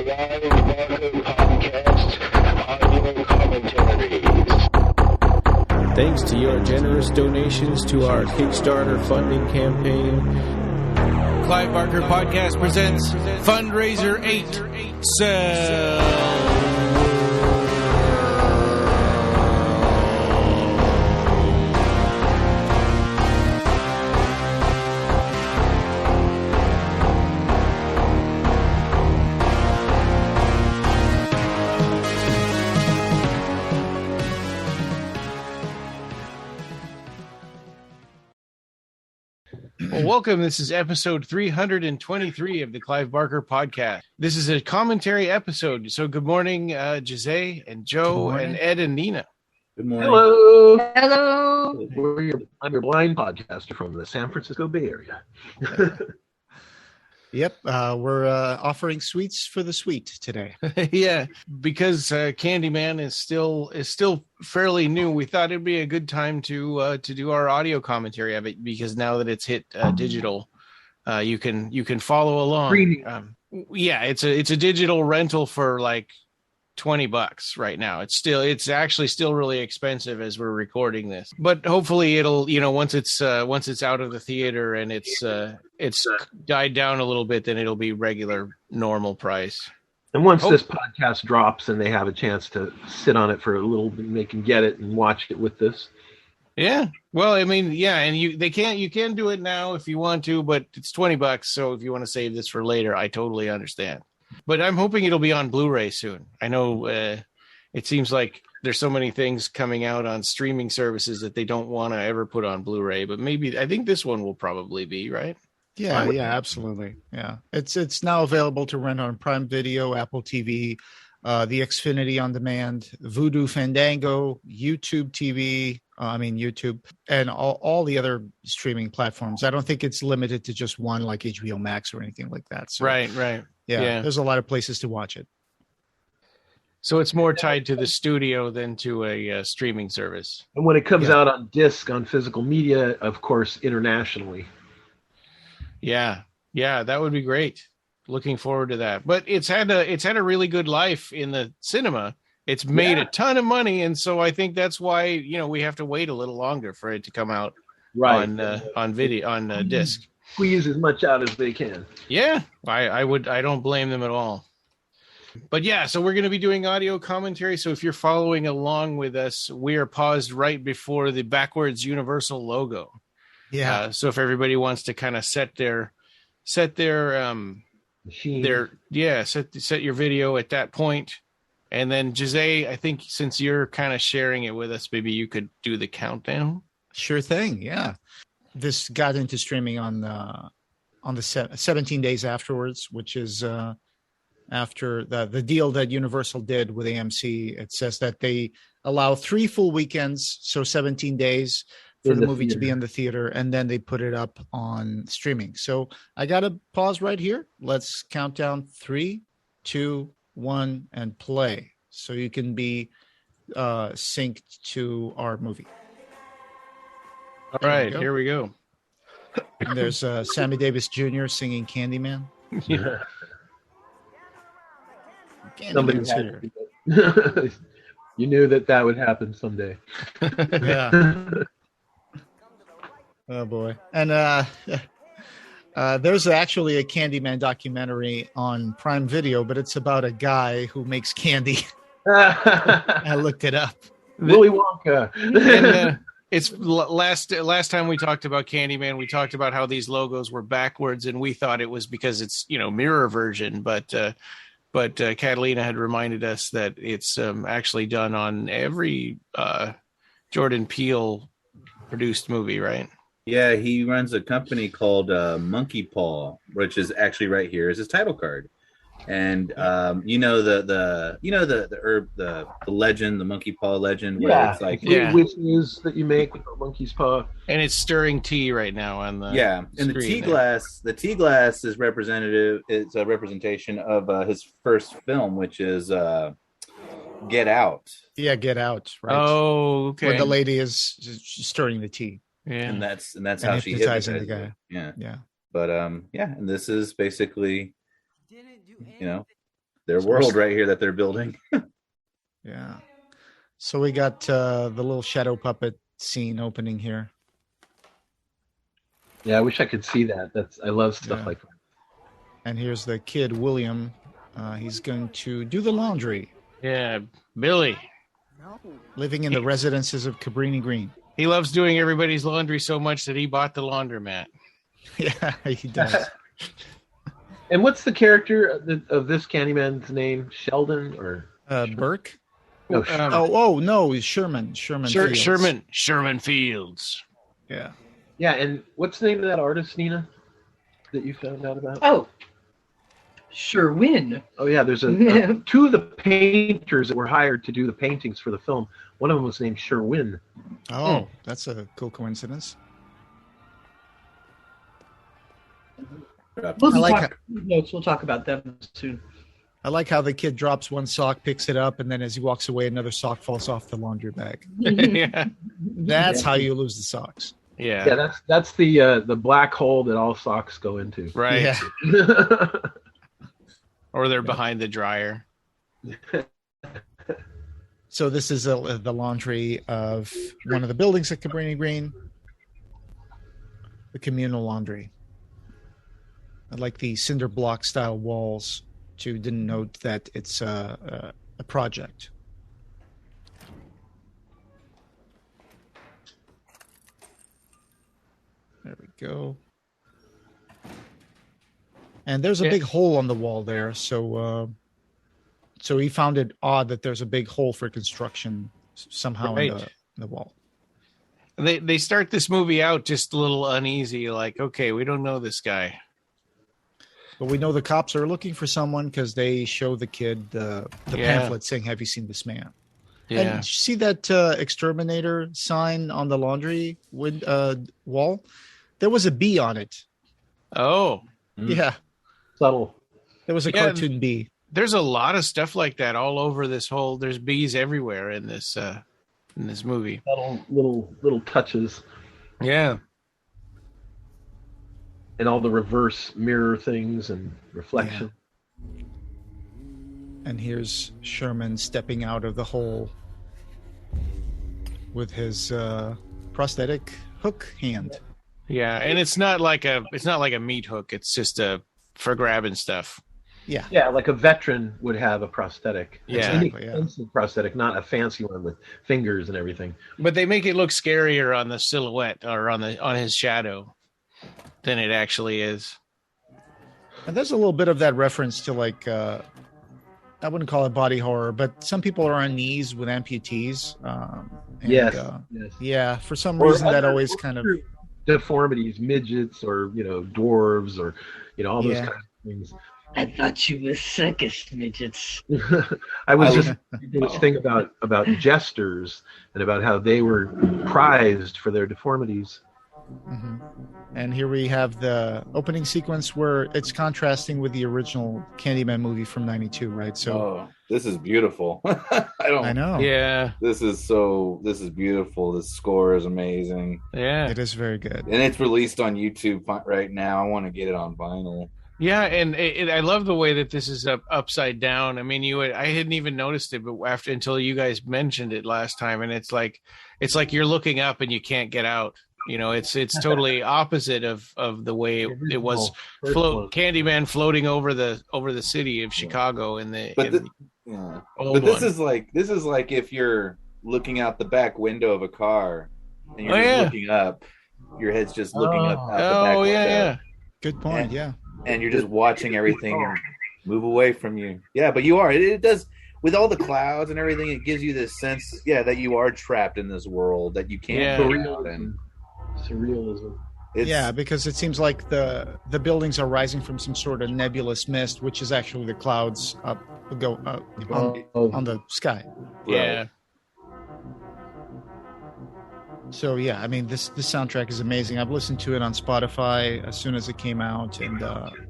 Clive Barker Podcast audio commentaries. Thanks to your generous donations to our Kickstarter funding campaign, Clive Barker Podcast presents Fundraiser 8 Sell. Well, welcome. This is episode 323 of the Clive Barker Podcast. This is a commentary episode. So good morning, Jose and Joe and Ed and Nina. Good morning. Hello. Hello. I'm your blind podcaster from the San Francisco Bay Area. Yep, we're offering sweets for the sweet today. Yeah, because Candyman is still fairly new. We thought it'd be a good time to do our audio commentary of it, because now that it's hit digital, you can follow along. Yeah, it's a digital rental for like $20 right now. It's actually still really expensive as we're recording this, but hopefully it'll, once it's out of the theater and it's died down a little bit, then it'll be regular normal price. And once this podcast drops and they have a chance to sit on it for a little bit, they can get it and watch it with this. Yeah. Well, I mean, yeah, and you can do it now if you want to, but it's $20. So if you want to save this for later, I totally understand. But I'm hoping it'll be on Blu-ray soon. I know it seems like there's so many things coming out on streaming services that they don't want to ever put on Blu-ray, but I think this one will probably be, right? Yeah, absolutely. Yeah. It's now available to rent on Prime Video, Apple TV, the Xfinity On Demand, Vudu Fandango, YouTube TV, YouTube, and all the other streaming platforms. I don't think it's limited to just one like HBO Max or anything like that. So, Right. Yeah, there's a lot of places to watch it. So it's more tied to the studio than to a streaming service. And when it comes out on disc, on physical media, of course, internationally. Yeah, that would be great. Looking forward to that. But it's had a really good life in the cinema. It's made a ton of money, and so I think that's why we have to wait a little longer for it to come out on video on disc. Squeeze as much out as they can. Yeah, I don't blame them at all. But yeah, so we're going to be doing audio commentary. So if you're following along with us, we are paused right before the backwards Universal logo. Yeah. So if everybody wants to kind of set their machine, set your video at that point, and then Jose, I think since you're kind of sharing it with us, maybe you could do the countdown. Sure thing. Yeah. This got into streaming on the 17 days afterwards, which is after the deal that Universal did with AMC. It says that they allow 3 full weekends, so 17 days for the movie to be in the theater, and then they put it up on streaming. So I got to pause right here. Let's count down 3, 2, 1, and play, so you can be synced to our movie. All right, here we go. And there's Sammy Davis Jr. singing Candyman. Yeah. Candyman's here. You knew that would happen someday. Yeah. Oh, boy. And there's actually a Candyman documentary on Prime Video, but it's about a guy who makes candy. I looked it up. Willy Wonka. And, it's last time we talked about Candyman, we talked about how these logos were backwards, and we thought it was because it's mirror version, but Catalina had reminded us that it's actually done on every Jordan Peele produced movie, right? Yeah, he runs a company called Monkey Paw, which is actually right here is his title card. And the herb, the legend, the monkey paw legend, where it's like witches that you make with a monkey's paw, and it's stirring tea right now on the and the tea glass. The tea glass is representative. It's a representation of his first film, which is Get Out. Yeah, Get Out. Right. Oh, okay. Where the lady is stirring the tea. Yeah, and that's how she hypnotizing the guy. Yeah. But and this is basically. their world right here that they're building. Yeah. So we got the little shadow puppet scene opening here. Yeah, I wish I could see that. I love stuff like that. And here's the kid, William. He's going to do the laundry. Yeah, Billy. Living in the residences of Cabrini Green. He loves doing everybody's laundry so much that he bought the laundromat. Yeah, he does. And what's the character of this Candyman's name? Sheldon or Burke? No, no, Sherman. Fields. Sherman Fields. Yeah. Yeah, and what's the name of that artist, Nina, that you found out about? Oh, Sherwin. Oh yeah, there's two of the painters that were hired to do the paintings for the film. One of them was named Sherwin. Oh, that's a cool coincidence. We'll talk about them soon. I like how the kid drops one sock, picks it up, and then as he walks away, another sock falls off the laundry bag. Yeah, that's how you lose the socks. Yeah, yeah. That's the black hole that all socks go into. Right. Yeah. Or they're behind the dryer. So this is the laundry of one of the buildings at Cabrini Green, the communal laundry. I like the cinder block style walls to denote that it's a project. There we go. And there's a big hole on the wall there, so he found it odd that there's a big hole for construction somehow in the wall. They start this movie out just a little uneasy, like, okay, we don't know this guy. But we know the cops are looking for someone because they show the kid the pamphlet saying, "Have you seen this man?" Yeah. And did you see that exterminator sign on the laundry wall? There was a bee on it. Oh. Yeah. Subtle. There was a cartoon bee. There's a lot of stuff like that all over this whole. There's bees everywhere in this movie. Little touches. Yeah. And all the reverse mirror things and reflection. Yeah. And here's Sherman stepping out of the hole with his prosthetic hook hand. Yeah, and it's not like a meat hook. It's just for grabbing stuff. Yeah. Yeah, like a veteran would have a prosthetic. Yeah. Exactly, yeah. Prosthetic, not a fancy one with fingers and everything. But they make it look scarier on the silhouette or on his shadow than it actually is. And there's a little bit of that reference to like I wouldn't call it body horror, but some people are on knees with amputees. Yes. Yeah, for some reason that always kind of deformities, midgets or dwarves or all those kind of things. I thought you were circus midgets. I was just thinking this thing about jesters and about how they were prized for their deformities. Mm-hmm. And here we have the opening sequence where it's contrasting with the original Candyman movie from '92, right? So this is beautiful. I know. Yeah. This is beautiful. The score is amazing. Yeah. It is very good. And it's released on YouTube right now. I want to get it on vinyl. Yeah, and I love the way that this is upside down. I mean, I hadn't even noticed it, but until you guys mentioned it last time, and it's like you're looking up and you can't get out. It's totally opposite of the way it was. Candyman floating over the city of Chicago But this is like if you're looking out the back window of a car and you're just looking up, your head's just looking up out the back window. Yeah. Good point. And you're just watching everything move away from you. Yeah, but you are. It does, with all the clouds and everything, it gives you this sense, that you are trapped in this world that you can't get out in. Surrealism. Because it seems like the buildings are rising from some sort of nebulous mist, which is actually the clouds on the sky. Yeah. Right. So I mean this soundtrack is amazing. I've listened to it on Spotify as soon as it came out, and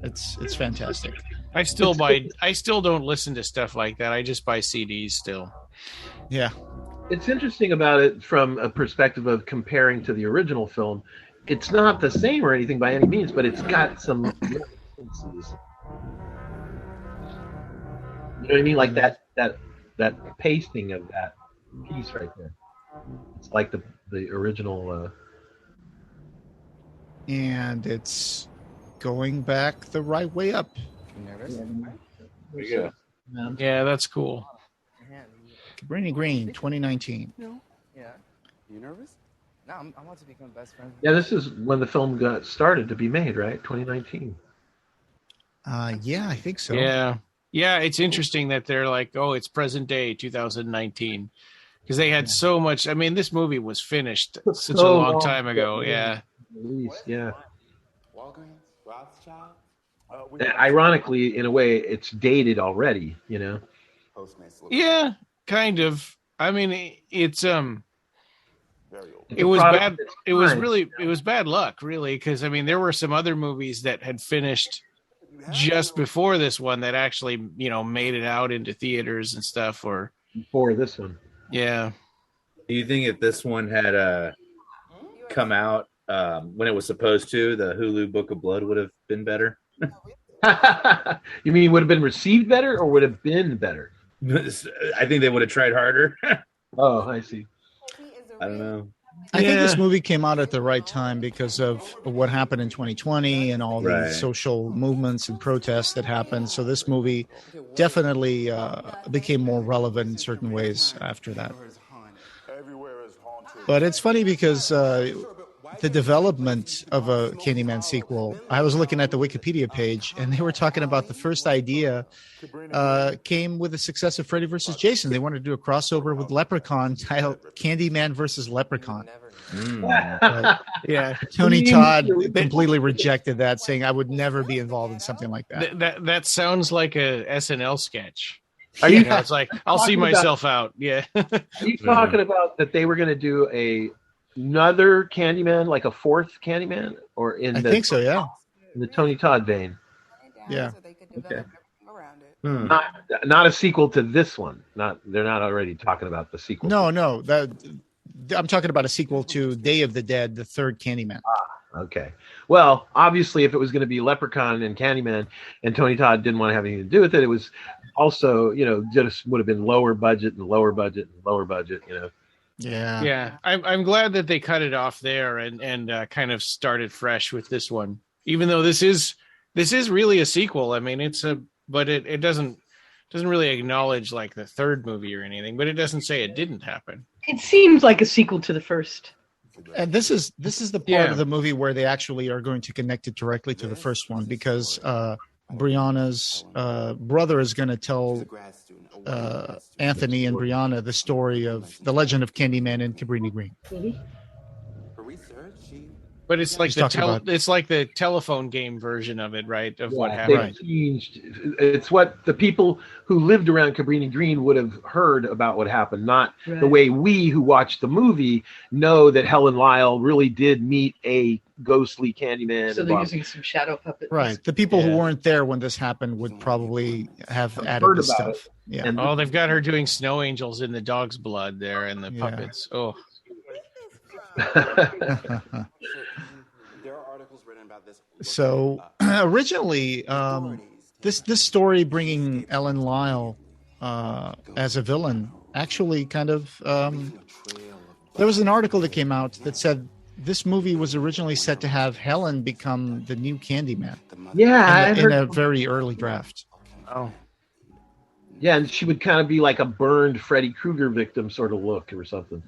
it's fantastic. I still don't listen to stuff like that. I just buy CDs still. Yeah. It's interesting about it from a perspective of comparing to the original film. It's not the same or anything by any means, but it's got some differences. You know what I mean? Like that pasting of that piece right there. It's like the original. And it's going back the right way up. There you go. Yeah, that's cool. Cabrini Green, 2019. Yeah. You nervous? No, I'm about to become best friends. Yeah, this is when the film got started to be made, right? 2019. Yeah, I think so. Yeah. Yeah, it's interesting that they're like, oh, it's present day 2019. Because they had so much. I mean, this movie was finished such a long time ago. Yeah. Release, yeah. Walgreens, Rothschild. Ironically, in a way, it's dated already, you know? Yeah, kind of. I mean, it's It's it a was product bad. of its It was time. really, it was bad luck, really, because I mean, there were some other movies that had finished just before this one that actually, you know, made it out into theaters and stuff. Or Before this one. yeah, Do you think if this one had come out when it was supposed to, the Hulu Book of Blood would have been better? You mean would have been received better or would have been better? I think they would have tried harder. Oh, I see. I don't know. I think this movie came out at the right time because of what happened in 2020 and all the social movements and protests that happened. So this movie definitely became more relevant in certain ways after that. But it's funny because the development of a Candyman sequel, I was looking at the Wikipedia page and they were talking about the first idea came with the success of Freddy vs. Jason. They wanted to do a crossover with Leprechaun titled Candyman vs. Leprechaun. yeah. Tony Todd completely rejected that, saying I would never be involved in something like that. That sounds like a SNL sketch. Are you? It's like I'll see myself out. Yeah. Are you talking about that they were going to do another Candyman, like a fourth Candyman, or I think so. Yeah. in the Tony Todd vein? Yeah. Okay. Not a sequel to this one. They're not already talking about the sequel. No. I'm talking about a sequel to Day of the Dead, the third Candyman. Okay. Well, obviously, if it was going to be Leprechaun and Candyman, and Tony Todd didn't want to have anything to do with it, it was also, just would have been lower budget and lower budget and lower budget. Yeah. I'm glad that they cut it off there and kind of started fresh with this one. Even though this is really a sequel. I mean, but it doesn't really acknowledge like the third movie or anything. But it doesn't say it didn't happen. It seems like a sequel to the first. And this is the part of the movie where they actually are going to connect it directly to the first one because Brianna's brother is going to tell Anthony and Brianna the story of the legend of Candyman in Cabrini Green. But it's like it's like the telephone game version of it, right? Of what happened. Changed. It's what the people who lived around Cabrini Green would have heard about what happened, not the way we who watched the movie know that Helen Lyle really did meet a ghostly Candyman. So they're using some shadow puppets. Right. The people who weren't there when this happened would probably have added this stuff. Yeah. And they've got her doing snow angels in the dog's blood there and the puppets. Oh. So originally, this story bringing Ellen Lyle as a villain actually kind of there was an article that came out that said this movie was originally set to have Helen become the new Candyman. Yeah, in a very early draft. Oh. Yeah, and she would kind of be like a burned Freddy Krueger victim sort of look or something.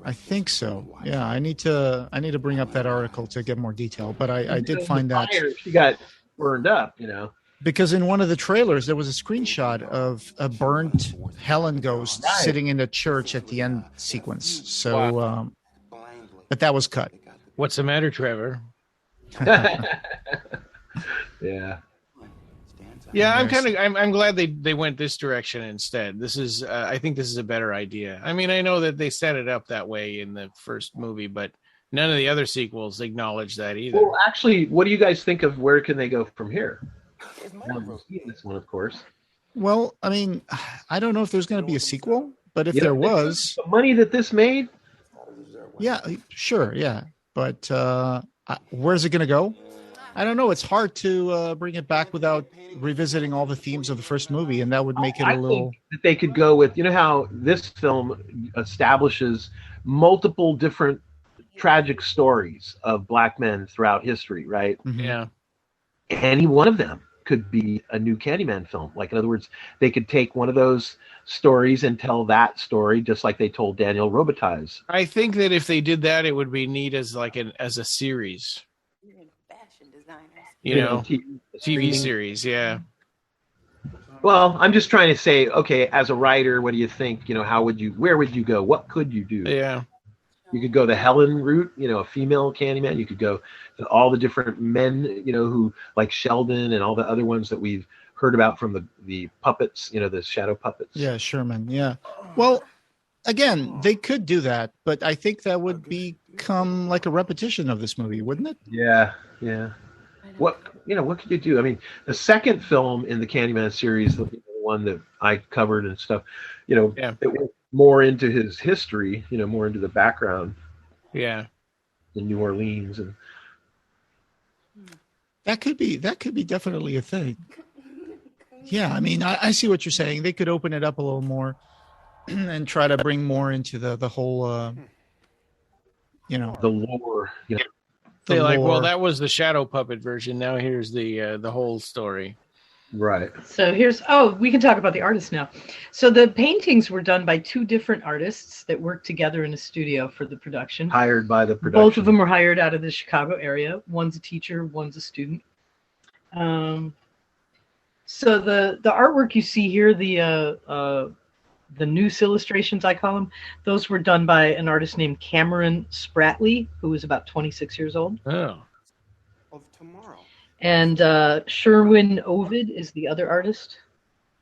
I think so. Yeah, I need to bring up that article to get more detail. But I did find that she got burned up, because in one of the trailers there was a screenshot of a burnt Helen ghost sitting in a church at the end sequence. So, but that was cut. What's the matter, Trevor? Yeah. Yeah, I'm glad they went this direction instead. This is I think this is a better idea. I mean, I know that they set it up that way in the first movie, but none of the other sequels acknowledge that either. Well, actually, what do you guys think of where can they go from here? This one, of course. Well, I mean, I don't know if there's going to be a sequel, but if there was, the money that this made, yeah, sure, yeah, but where's it going to go? I don't know. It's hard to bring it back without revisiting all the themes of the first movie, and that would make it a little. think that they could go with, how this film establishes multiple different tragic stories of black men throughout history, right? Mhm. Yeah. Any one of them could be a new Candyman film. Like, in other words, they could take one of those stories and tell that story just like they told Daniel Robitaille's. I think that if they did that, it would be neat as as a series. Fashion designers. You know, TV TV series. Yeah. Well, I'm just trying to say, okay, as a writer, what do you think? Where would you go? What could you do? Yeah. You could go the Helen route, a female Candyman. You could go to all the different men, who like Sheldon and all the other ones that we've heard about from the puppets, the shadow puppets. Yeah, Sherman. Yeah. Well, again, they could do that, but I think that would become like a repetition of this movie, wouldn't it? Yeah. What could you do? I mean, the second film in the Candyman series, the one that I covered and stuff, it went more into his history, more into the background. Yeah. In New Orleans, and that could be definitely a thing. Yeah, I mean, I see what you're saying. They could open it up a little more and try to bring more into the whole, the lore. They're like, well, that was the shadow puppet version. Now here's the whole story. Right. So we can talk about the artists now. So the paintings were done by two different artists that worked together in a studio for the production. Hired by the production. Both of them were hired out of the Chicago area. One's a teacher, one's a student. So the artwork you see here, the noose illustrations, I call them, those were done by an artist named Cameron Spratley, who was about 26 years old. Oh. Of tomorrow. And Sherwin Ovid is the other artist.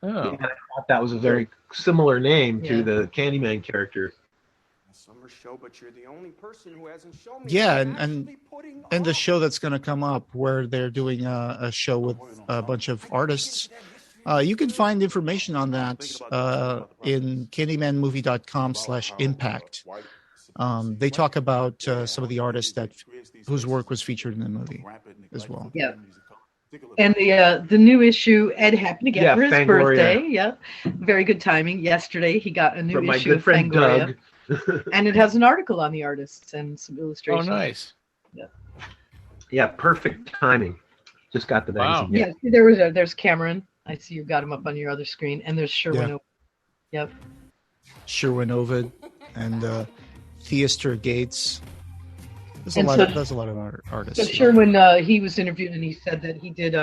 Oh. Yeah, I thought that was a very similar name to the Candyman character. Summer show, but you're the only person who hasn't shown me. Yeah, and the show that's going to come up where they're doing a show with a bunch of artists. You can find information on that in candymanmovie.com/impact. They talk about some of the artists whose work was featured in the movie as well. Yeah. And the new issue, Ed happened to get for his Fangoria. birthday. Yeah. Very good timing. Yesterday, he got a new From my issue good of friend Fangoria. Doug. And it has an article on the artists and some Oh, illustrations. nice. Yeah. Yeah, perfect timing. Just got the Wow. magazine. Yeah. See, there's Cameron. I see you've got him up on your other screen. And there's Sherwin. Yeah. Yep. Sherwin Ovid and Theaster Gates. There's And a so- lot of artists. So Sherwin, he was interviewed and he said that he did.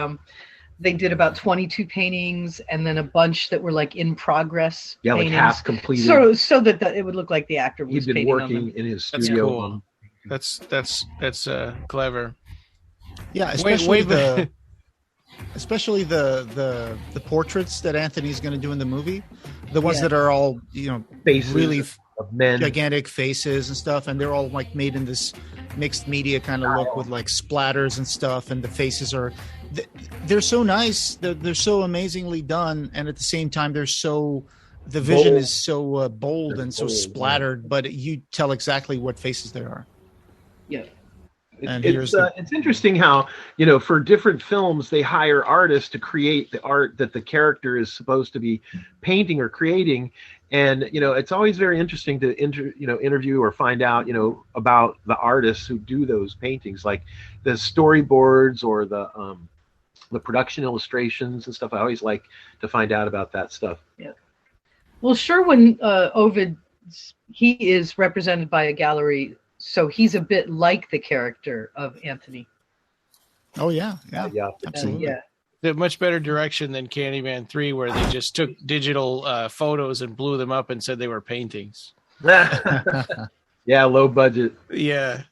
They did about 22 paintings and then a bunch that were like in progress. Yeah, like paintings, half completed. So that it would look like the actor was He'd been painting on working them. in his That's studio. cool. That's clever. Yeah, especially the portraits that Anthony's going to do in the movie, the ones that are all Faces really of men. gigantic faces and stuff, and they're all like made in this mixed media kind of look with like splatters and stuff, and the faces are they're so nice, they're so amazingly done, and at the same time the vision is so bold and so splattered, but you tell exactly what faces there are. Yeah. And It's interesting how, for different films, they hire artists to create the art that the character is supposed to be painting or creating. And, it's always very interesting to interview or find out, about the artists who do those paintings, like the storyboards or the production illustrations and stuff. I always like to find out about that stuff. Yeah. Well, Sherwin Ovid, he is represented by a gallery, so he's a bit like the character of Anthony. Oh yeah, absolutely. Yeah. They're much better direction than Candyman 3, where they just took digital photos and blew them up and said they were paintings. Yeah, low budget. Yeah.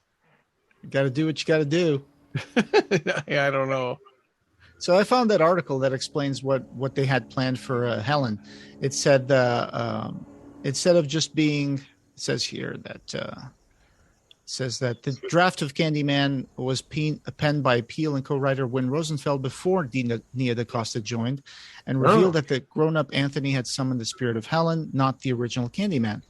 You got to do what you got to do. Yeah, I don't know. So I found that article that explains what they had planned for Helen. It said instead of just being, it says here that says that the draft of Candyman was penned by Peele and co-writer Win Rosenfield before Nia DaCosta joined, and revealed that the grown-up Anthony had summoned the spirit of Helen, not the original Candyman.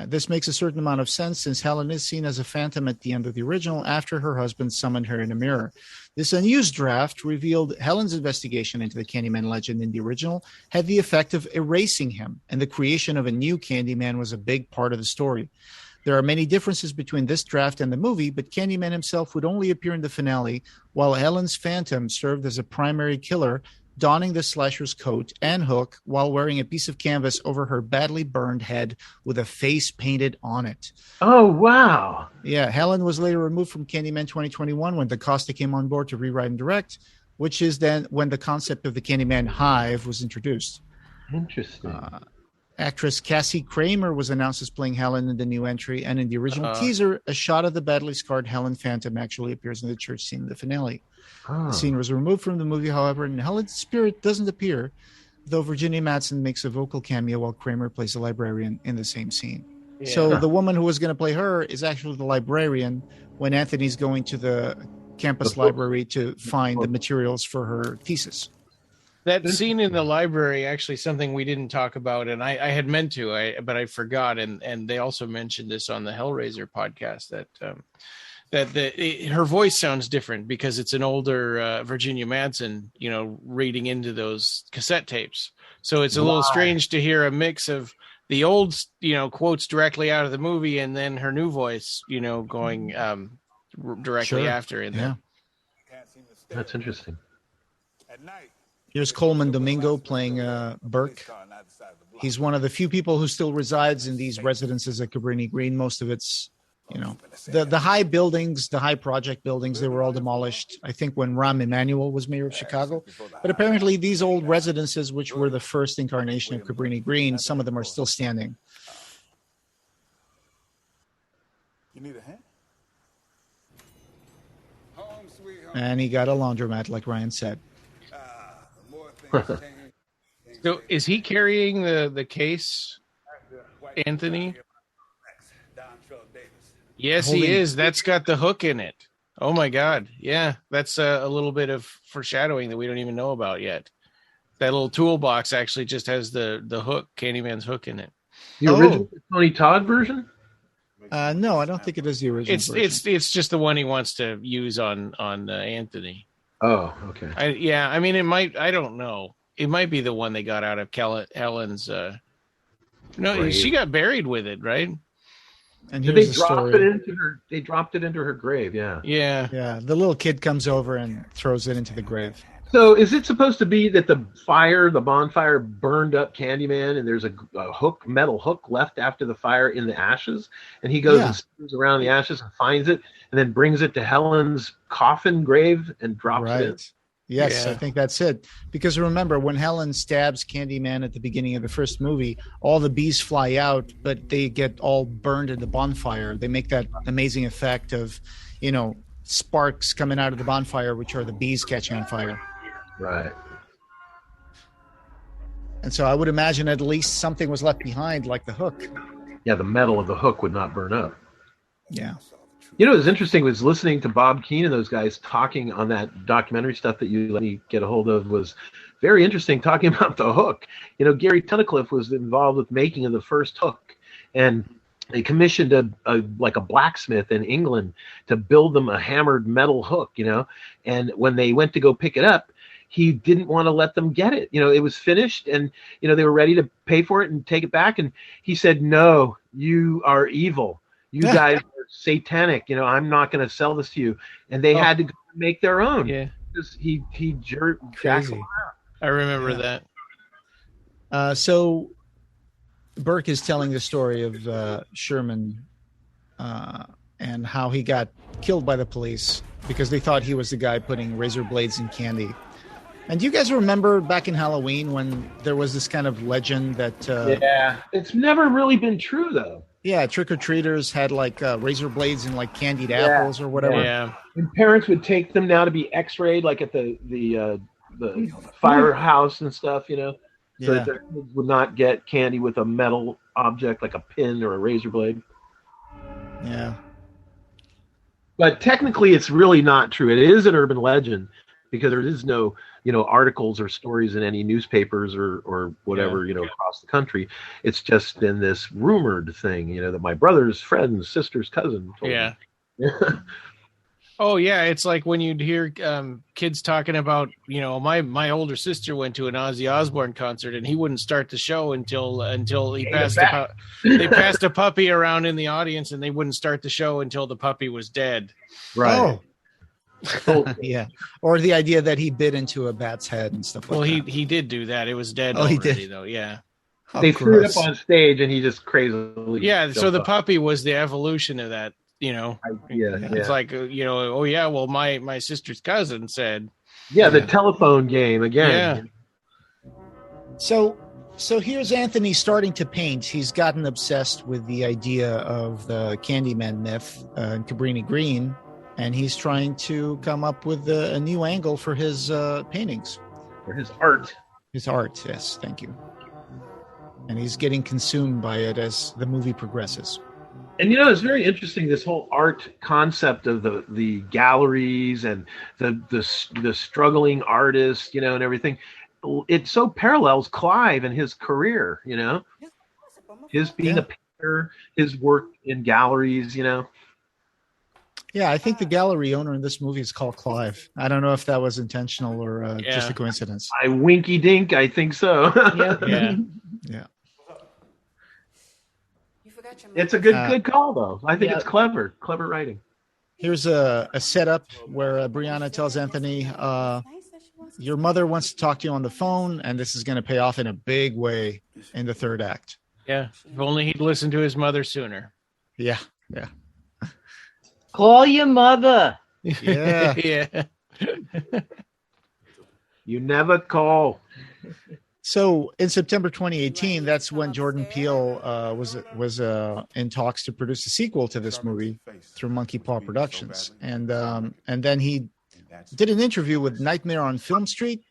This makes a certain amount of sense since Helen is seen as a phantom at the end of the original after her husband summoned her in a mirror. This unused draft revealed Helen's investigation into the Candyman legend in the original had the effect of erasing him, and the creation of a new Candyman was a big part of the story. There are many differences between this draft and the movie, but Candyman himself would only appear in the finale, while Helen's phantom served as a primary killer, donning the slasher's coat and hook while wearing a piece of canvas over her badly burned head with a face painted on it. Oh, wow. Yeah, Helen was later removed from Candyman 2021 when DaCosta came on board to rewrite and direct, which is then when the concept of the Candyman hive was introduced. Interesting. Actress Cassie Kramer was announced as playing Helen in the new entry, and in the original teaser, a shot of the badly scarred Helen Phantom actually appears in the church scene in the finale. The scene was removed from the movie, however, and Helen's spirit doesn't appear, though Virginia Madsen makes a vocal cameo while Kramer plays a librarian in the same scene. Yeah. So the woman who was going to play her is actually the librarian when Anthony's going to the campus library to find the materials for her thesis. That scene in the library, actually something we didn't talk about, and I had meant to, but I forgot. And they also mentioned this on the Hellraiser podcast that her voice sounds different because it's an older Virginia Madsen, reading into those cassette tapes. So it's a little strange to hear a mix of the old, quotes directly out of the movie and then her new voice, going directly after. Yeah. That's interesting. At night. Here's Coleman Domingo playing Burke. He's one of the few people who still resides in these residences at Cabrini Green. Most of it's, the high buildings, the high project buildings, they were all demolished, I think, when Rahm Emanuel was mayor of Chicago. But apparently these old residences, which were the first incarnation of Cabrini Green, some of them are still standing. You need a hand? Home, sweet home. And he got a laundromat, like Ryan said. So is he carrying the case, Anthony? Yes, he is. That's got the hook in it. Oh my God. Yeah. That's a little bit of foreshadowing that we don't even know about yet. That little toolbox actually just has the hook, Candyman's hook in it. The original Tony Todd version? No, I don't think it is the original version. It's just the one he wants to use on Anthony. Oh, okay. I mean, it might. I don't know. It might be the one they got out of Helen's. No, grave. She got buried with it, right? And they dropped it into her. They dropped it into her grave. Yeah. Yeah. The little kid comes over and throws it into the grave. So, is it supposed to be that the bonfire, burned up Candyman, and there's a metal hook left after the fire in the ashes, and he goes and screws around the ashes and finds it, and then brings it to Helen's coffin grave and drops it in? Yes, I think that's it. Because remember, when Helen stabs Candyman at the beginning of the first movie, all the bees fly out, but they get all burned in the bonfire. They make that amazing effect of, sparks coming out of the bonfire, which are the bees catching on fire. Right. And so I would imagine at least something was left behind, like the hook. Yeah, the metal of the hook would not burn up. Yeah. What was interesting was listening to Bob Keane and those guys talking on that documentary stuff that you let me get a hold of was very interesting, talking about the hook. Gary Tunnicliffe was involved with making of the first hook, and they commissioned a blacksmith in England to build them a hammered metal hook, and when they went to go pick it up, he didn't want to let them get it. It was finished and, they were ready to pay for it and take it back. And he said, "No, you are evil. You guys are satanic. I'm not going to sell this to you." And they had to go make their own. Yeah. Because he jacked them out. I remember that. So Burke is telling the story of Sherman and how he got killed by the police because they thought he was the guy putting razor blades in candy. And do you guys remember back in Halloween when there was this kind of legend that... it's never really been true, though. Yeah, trick-or-treaters had razor blades and candied apples or whatever. Yeah. And parents would take them now to be x-rayed, like at the firehouse and stuff, so that their kids would not get candy with a metal object like a pin or a razor blade. Yeah. But technically, it's really not true. It is an urban legend. because there is no, articles or stories in any newspapers or whatever, across the country. It's just been this rumored thing, that my brother's friend's sister's cousin told me. Oh yeah, it's like when you'd hear kids talking about, my older sister went to an Ozzy Osbourne concert and he wouldn't start the show until he passed they passed a puppy around in the audience, and they wouldn't start the show until the puppy was dead. Right. Oh. Yeah. Or the idea that he bit into a bat's head and stuff like that. Well, he did do that. It was dead he already did. though. Yeah. They threw it up on stage and he just crazily. Yeah. So the up. puppy was the evolution of that. It's like, oh yeah, well, my sister's cousin said. Yeah, the telephone game again. Yeah. So here's Anthony starting to paint. He's gotten obsessed with the idea of the Candyman myth in Cabrini Green, and he's trying to come up with a new angle for his paintings. For his art. His art, yes, thank you. And he's getting consumed by it as the movie progresses. And it's very interesting, this whole art concept of the galleries and the struggling artist, and everything. It so parallels Clive and his career, his being a painter, his work in galleries, Yeah, I think the gallery owner in this movie is called Clive. I don't know if that was intentional or just a coincidence. I winky dink, I think so. Yeah. It's a good call, though. I think it's clever writing. Here's a setup where Brianna tells Anthony, your mother wants to talk to you on the phone, and this is going to pay off in a big way in the third act. Yeah, if only he'd listened to his mother sooner. Yeah. Call your mother. Yeah. Yeah. You never call. So in September 2018, that's when Jordan Peele was in talks to produce a sequel to this movie through Monkey Paw Productions, and then he did an interview with Nightmare on Film Street,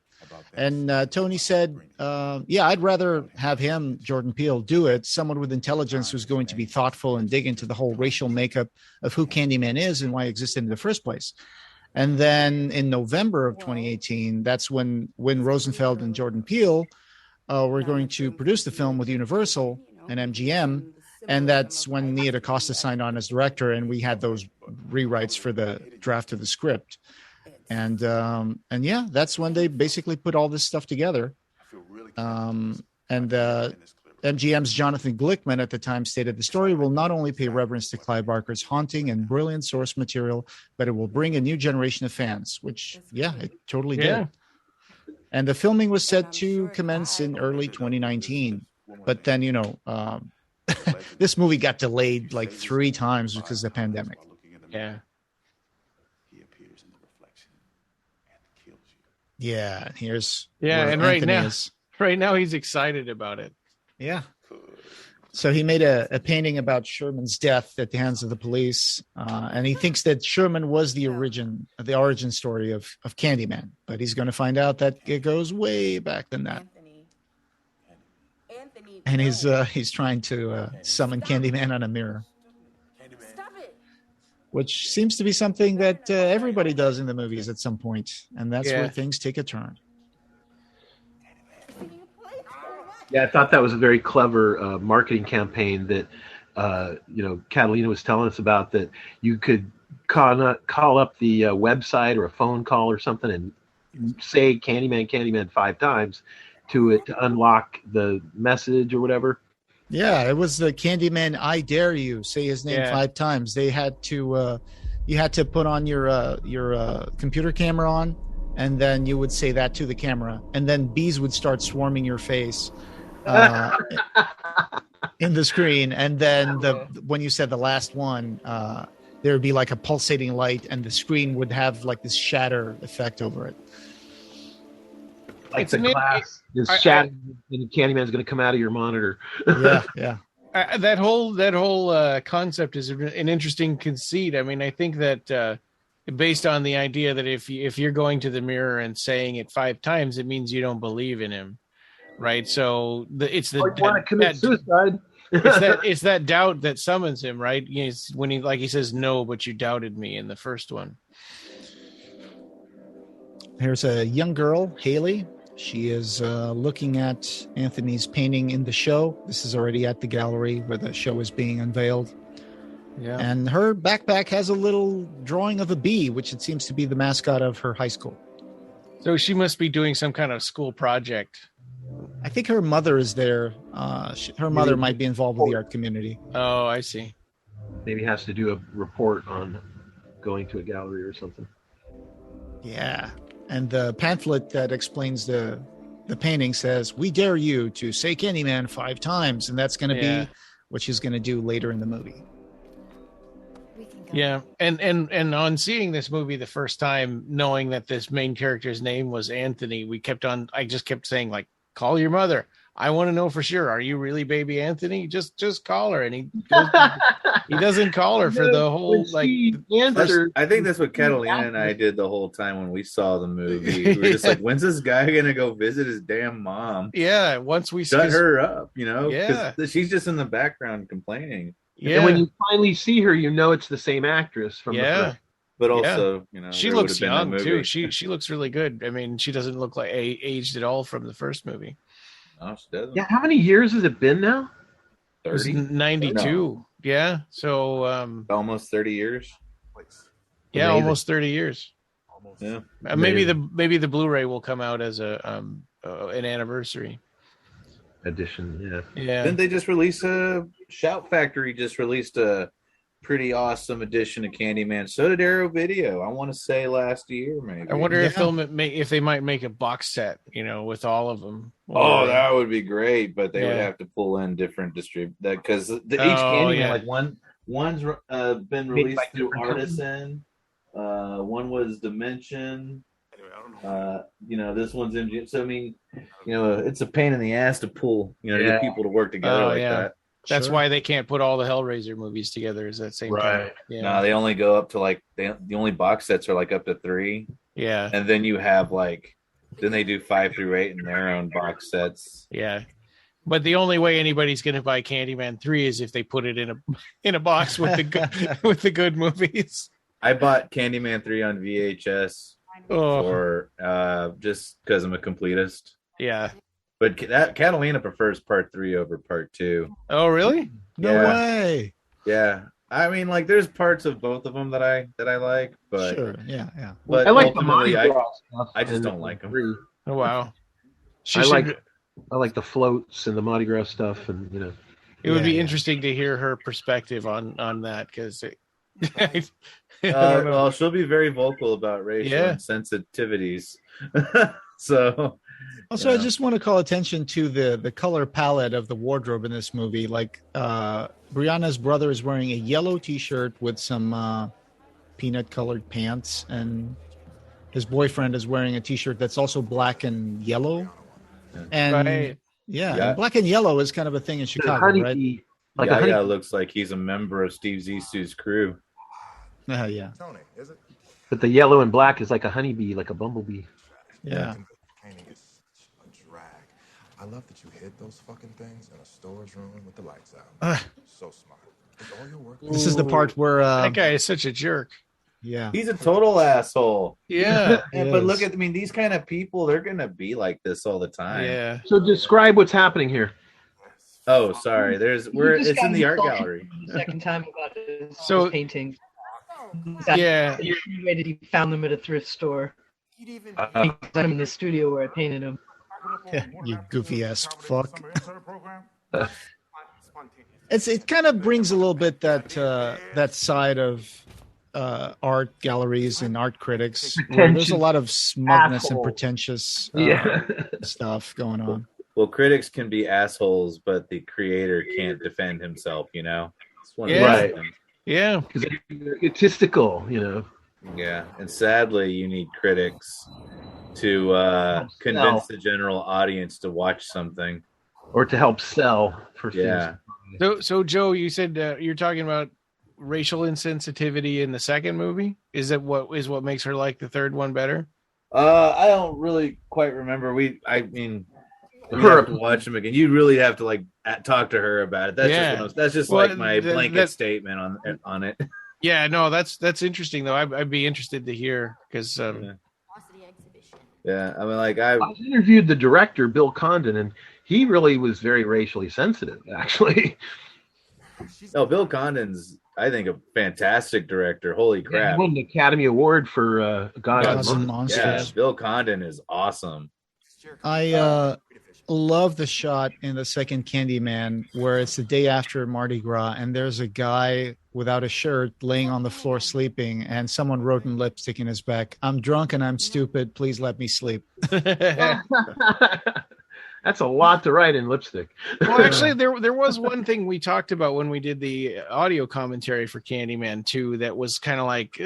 and Tony said, I'd rather have him, Jordan Peele, do it, someone with intelligence who's going to be thoughtful and dig into the whole racial makeup of who Candyman is and why he existed in the first place. And then in November of 2018, that's when Rosenfield and Jordan Peele were going to produce the film with Universal and MGM, and that's when DaCosta signed on as director, and we had those rewrites for the draft of the script. And that's when they basically put all this stuff together. MGM's Jonathan Glickman at the time stated the story will not only pay reverence to Clive Barker's haunting and brilliant source material, but it will bring a new generation of fans, which, it totally did. And the filming was set to commence in early 2019. But then, this movie got delayed like 3 times because of the pandemic. Yeah. Yeah, here's and right now he's excited about it. Yeah. So he made a painting about Sherman's death at the hands of the police, and he thinks that Sherman was the origin story of Candyman, but he's going to find out that it goes way back than that. And he's trying to summon Candyman on a mirror, which seems to be something that everybody does in the movies at some point, and that's where things take a turn. Yeah, I thought that was a very clever marketing campaign that, Catalina was telling us about, that you could call up the website or a phone call or something and say Candyman 5 times to unlock the message or whatever. Yeah, it was the Candyman, I dare you, say his name 5 times. They had to, you had to put on your computer camera on, and then you would say that to the camera, and then bees would start swarming your face in the screen, and then when you said the last one, there would be like a pulsating light, and the screen would have like this shatter effect over it. Like the glass is shattered, and Candyman's going to come out of your monitor. Yeah. That whole concept is an interesting conceit. I mean, I think that based on the idea that if you're going to the mirror and saying it 5 times, it means you don't believe in him. Right, so want to commit suicide. it's that doubt that summons him, right? When he says no, but you doubted me in the first one. Here's a young girl, Haley. She is looking at Anthony's painting in the show. This is already at the gallery where the show is being unveiled. Yeah. And her backpack has a little drawing of a bee, which it seems to be the mascot of her high school. So she must be doing some kind of school project. I think her mother is there. Her mother might be involved with the art community. Oh, I see. Maybe has to do a report on going to a gallery or something. Yeah. And the pamphlet that explains the painting says, "We dare you to say Candyman 5 times." And that's going to be what she's going to do later in the movie. Yeah. And on seeing this movie the first time, knowing that this main character's name was Anthony, I just kept saying, like, call your mother. I want to know for sure. Are you really baby Anthony? Just call her. And he doesn't call her for the whole, like, I think that's what Catalina and I did the whole time when we saw the movie. We were just like, when's this guy going to go visit his damn mom? Yeah. Once we shut her up, you know? Yeah. Because she's just in the background complaining. Yeah. And when you finally see her, you know it's the same actress from the first. But also, you know, she looks young too. She looks really good. I mean, she doesn't look like aged at all from the first movie. No, she doesn't. Yeah, how many years has it been now? 30? 92. No. Yeah. So almost 30 years. Yeah, amazing. almost 30 years. Almost. Yeah. Maybe the Blu-ray will come out as an anniversary edition. Yeah. Didn't they just release Shout Factory just released a pretty awesome edition of Candyman. So did Arrow Video. I want to say last year, maybe. I wonder if they might make a box set, you know, with all of them. Oh, that would be great, but they would have to pull in different because each Candyman, like one's been released through Artisan, one was Dimension. You know, this one's in. So I mean, you know, it's a pain in the ass to pull, you know, to get people to work together that. That's why they can't put all the Hellraiser movies together. Is that same time? Yeah. No, they only go up to like the only box sets are like up to 3. Yeah, and then you have then they do 5 through 8 in their own box sets. Yeah, but the only way anybody's going to buy Candyman 3 is if they put it in a box with the good movies. I bought Candyman 3 on VHS for just because I'm a completist. Yeah. But Catalina prefers part 3 over part 2. Oh, really? No way. Yeah. I mean, like, there's parts of both of them that I like, but sure, yeah. But I like ultimately, the stuff. I just don't like them. Oh, wow. I like the floats and the Mardi Gras stuff, and you know. It would be interesting to hear her perspective on that because. Well, she'll be very vocal about racial insensitivities. So. Also, I just want to call attention to the color palette of the wardrobe in this movie. Like, Brianna's brother is wearing a yellow T-shirt with some peanut-colored pants, and his boyfriend is wearing a T-shirt that's also black and yellow. And and black and yellow is kind of a thing in Chicago, right? Like looks like he's a member of Steve Zissou's crew. Yeah. Tony, is it? But the yellow and black is like a honeybee, like a bumblebee. Yeah. I love that you hid those fucking things in a storage room with the lights out. So smart. All your work. This is the part where that guy is such a jerk. Yeah, he's a total asshole. Yeah, but look at these kind of people. They're gonna be like this all the time. Yeah. So describe what's happening here. Oh, sorry. It's in the art gallery. The second time about his painting. Yeah. He found them at a thrift store. I'm in the studio where I painted them. Yeah, you goofy ass fuck. It kind of brings a little bit that side of art galleries and art critics where there's a lot of smugness and pretentious stuff going on. Well, critics can be assholes, but the creator can't defend himself, you know? Right. Yeah. Because they're egotistical, you know? Yeah. And sadly, you need critics to convince the general audience to watch something. Or to help sell for things. So Joe, you said you're talking about racial insensitivity in the second movie. Is that what makes her like the third one better? I don't really quite remember. We have to watch them again. You really have to like talk to her about it. That's just like my blanket statement on it. Yeah, no, that's interesting though. I'd be interested to hear because Yeah, I mean, like I interviewed the director, Bill Condon, and he really was very racially sensitive, actually. Oh, Bill Condon's, I think, a fantastic director. Holy crap! Yeah, he won an Academy Award for Gods and Monsters. Yeah, Bill Condon is awesome. I love the shot in the second Candyman where it's the day after Mardi Gras and there's a guy without a shirt laying on the floor sleeping and someone wrote in lipstick in his back, "I'm drunk and I'm stupid. Please let me sleep." That's a lot to write in lipstick. Well, actually, there was one thing we talked about when we did the audio commentary for Candyman 2 that was kind of like,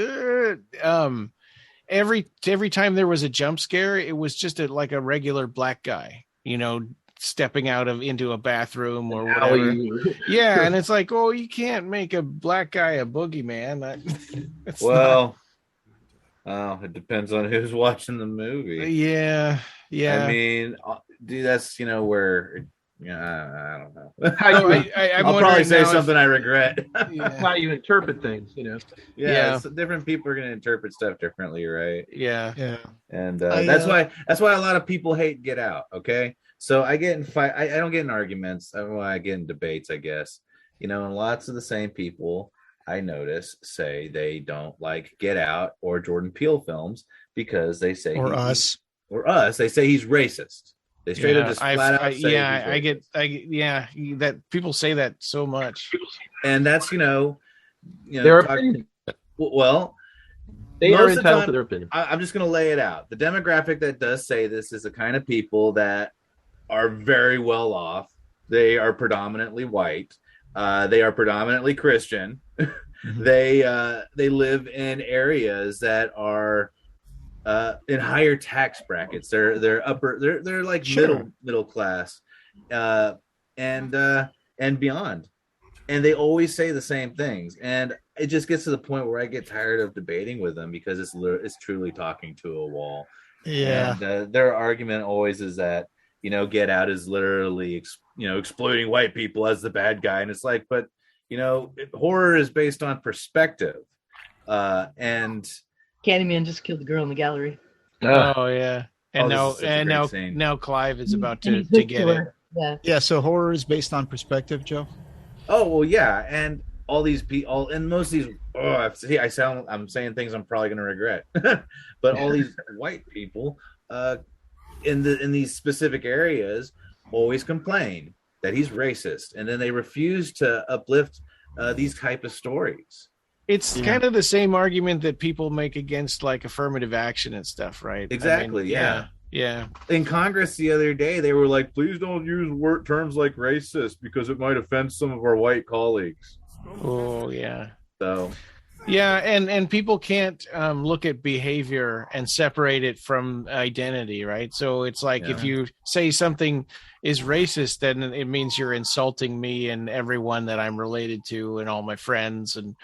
every time there was a jump scare, it was just like a regular black guy, stepping out into a bathroom or whatever. Yeah, and it's like, oh, you can't make a black guy a boogeyman. It depends on who's watching the movie. Yeah. I mean, dude, that's where. I don't know. I'll probably say something I regret. How you interpret things, Yeah. So different people are going to interpret stuff differently, right? Yeah. And that's why a lot of people hate Get Out. Okay, so I get in fight. I don't get in arguments. I get in debates, I guess. And lots of the same people I notice say they don't like Get Out or Jordan Peele films because they say they say he's racist. They straight up just flat out say I get that people say that so much. And that's their opinion. Well, they are entitled to their opinion. I'm just going to lay it out. The demographic that does say this is the kind of people that are very well off. They are predominantly white. They are predominantly Christian. They live in areas that are in higher tax brackets. They're upper. They're like middle class, and beyond. And they always say the same things, and it just gets to the point where I get tired of debating with them because it's truly talking to a wall. Yeah, and their argument always is that Get Out is literally exploiting white people as the bad guy, and it's like, but horror is based on perspective, and Candyman just killed the girl in the gallery. Oh yeah, and now Clive is about to get it. Yeah. So horror is based on perspective, Joe. Oh well, yeah, and all these people, and most of these. I'm saying things I'm probably going to regret, but all these white people, in these specific areas, always complain that he's racist, and then they refuse to uplift these type of stories. It's kind of the same argument that people make against like affirmative action and stuff, right? Exactly. Yeah. In Congress the other day, they were like, "Please don't use terms like racist because it might offend some of our white colleagues." Oh yeah. So. Yeah, and people can't look at behavior and separate it from identity, right? So it's like if you say something is racist, then it means you're insulting me and everyone that I'm related to and all my friends and.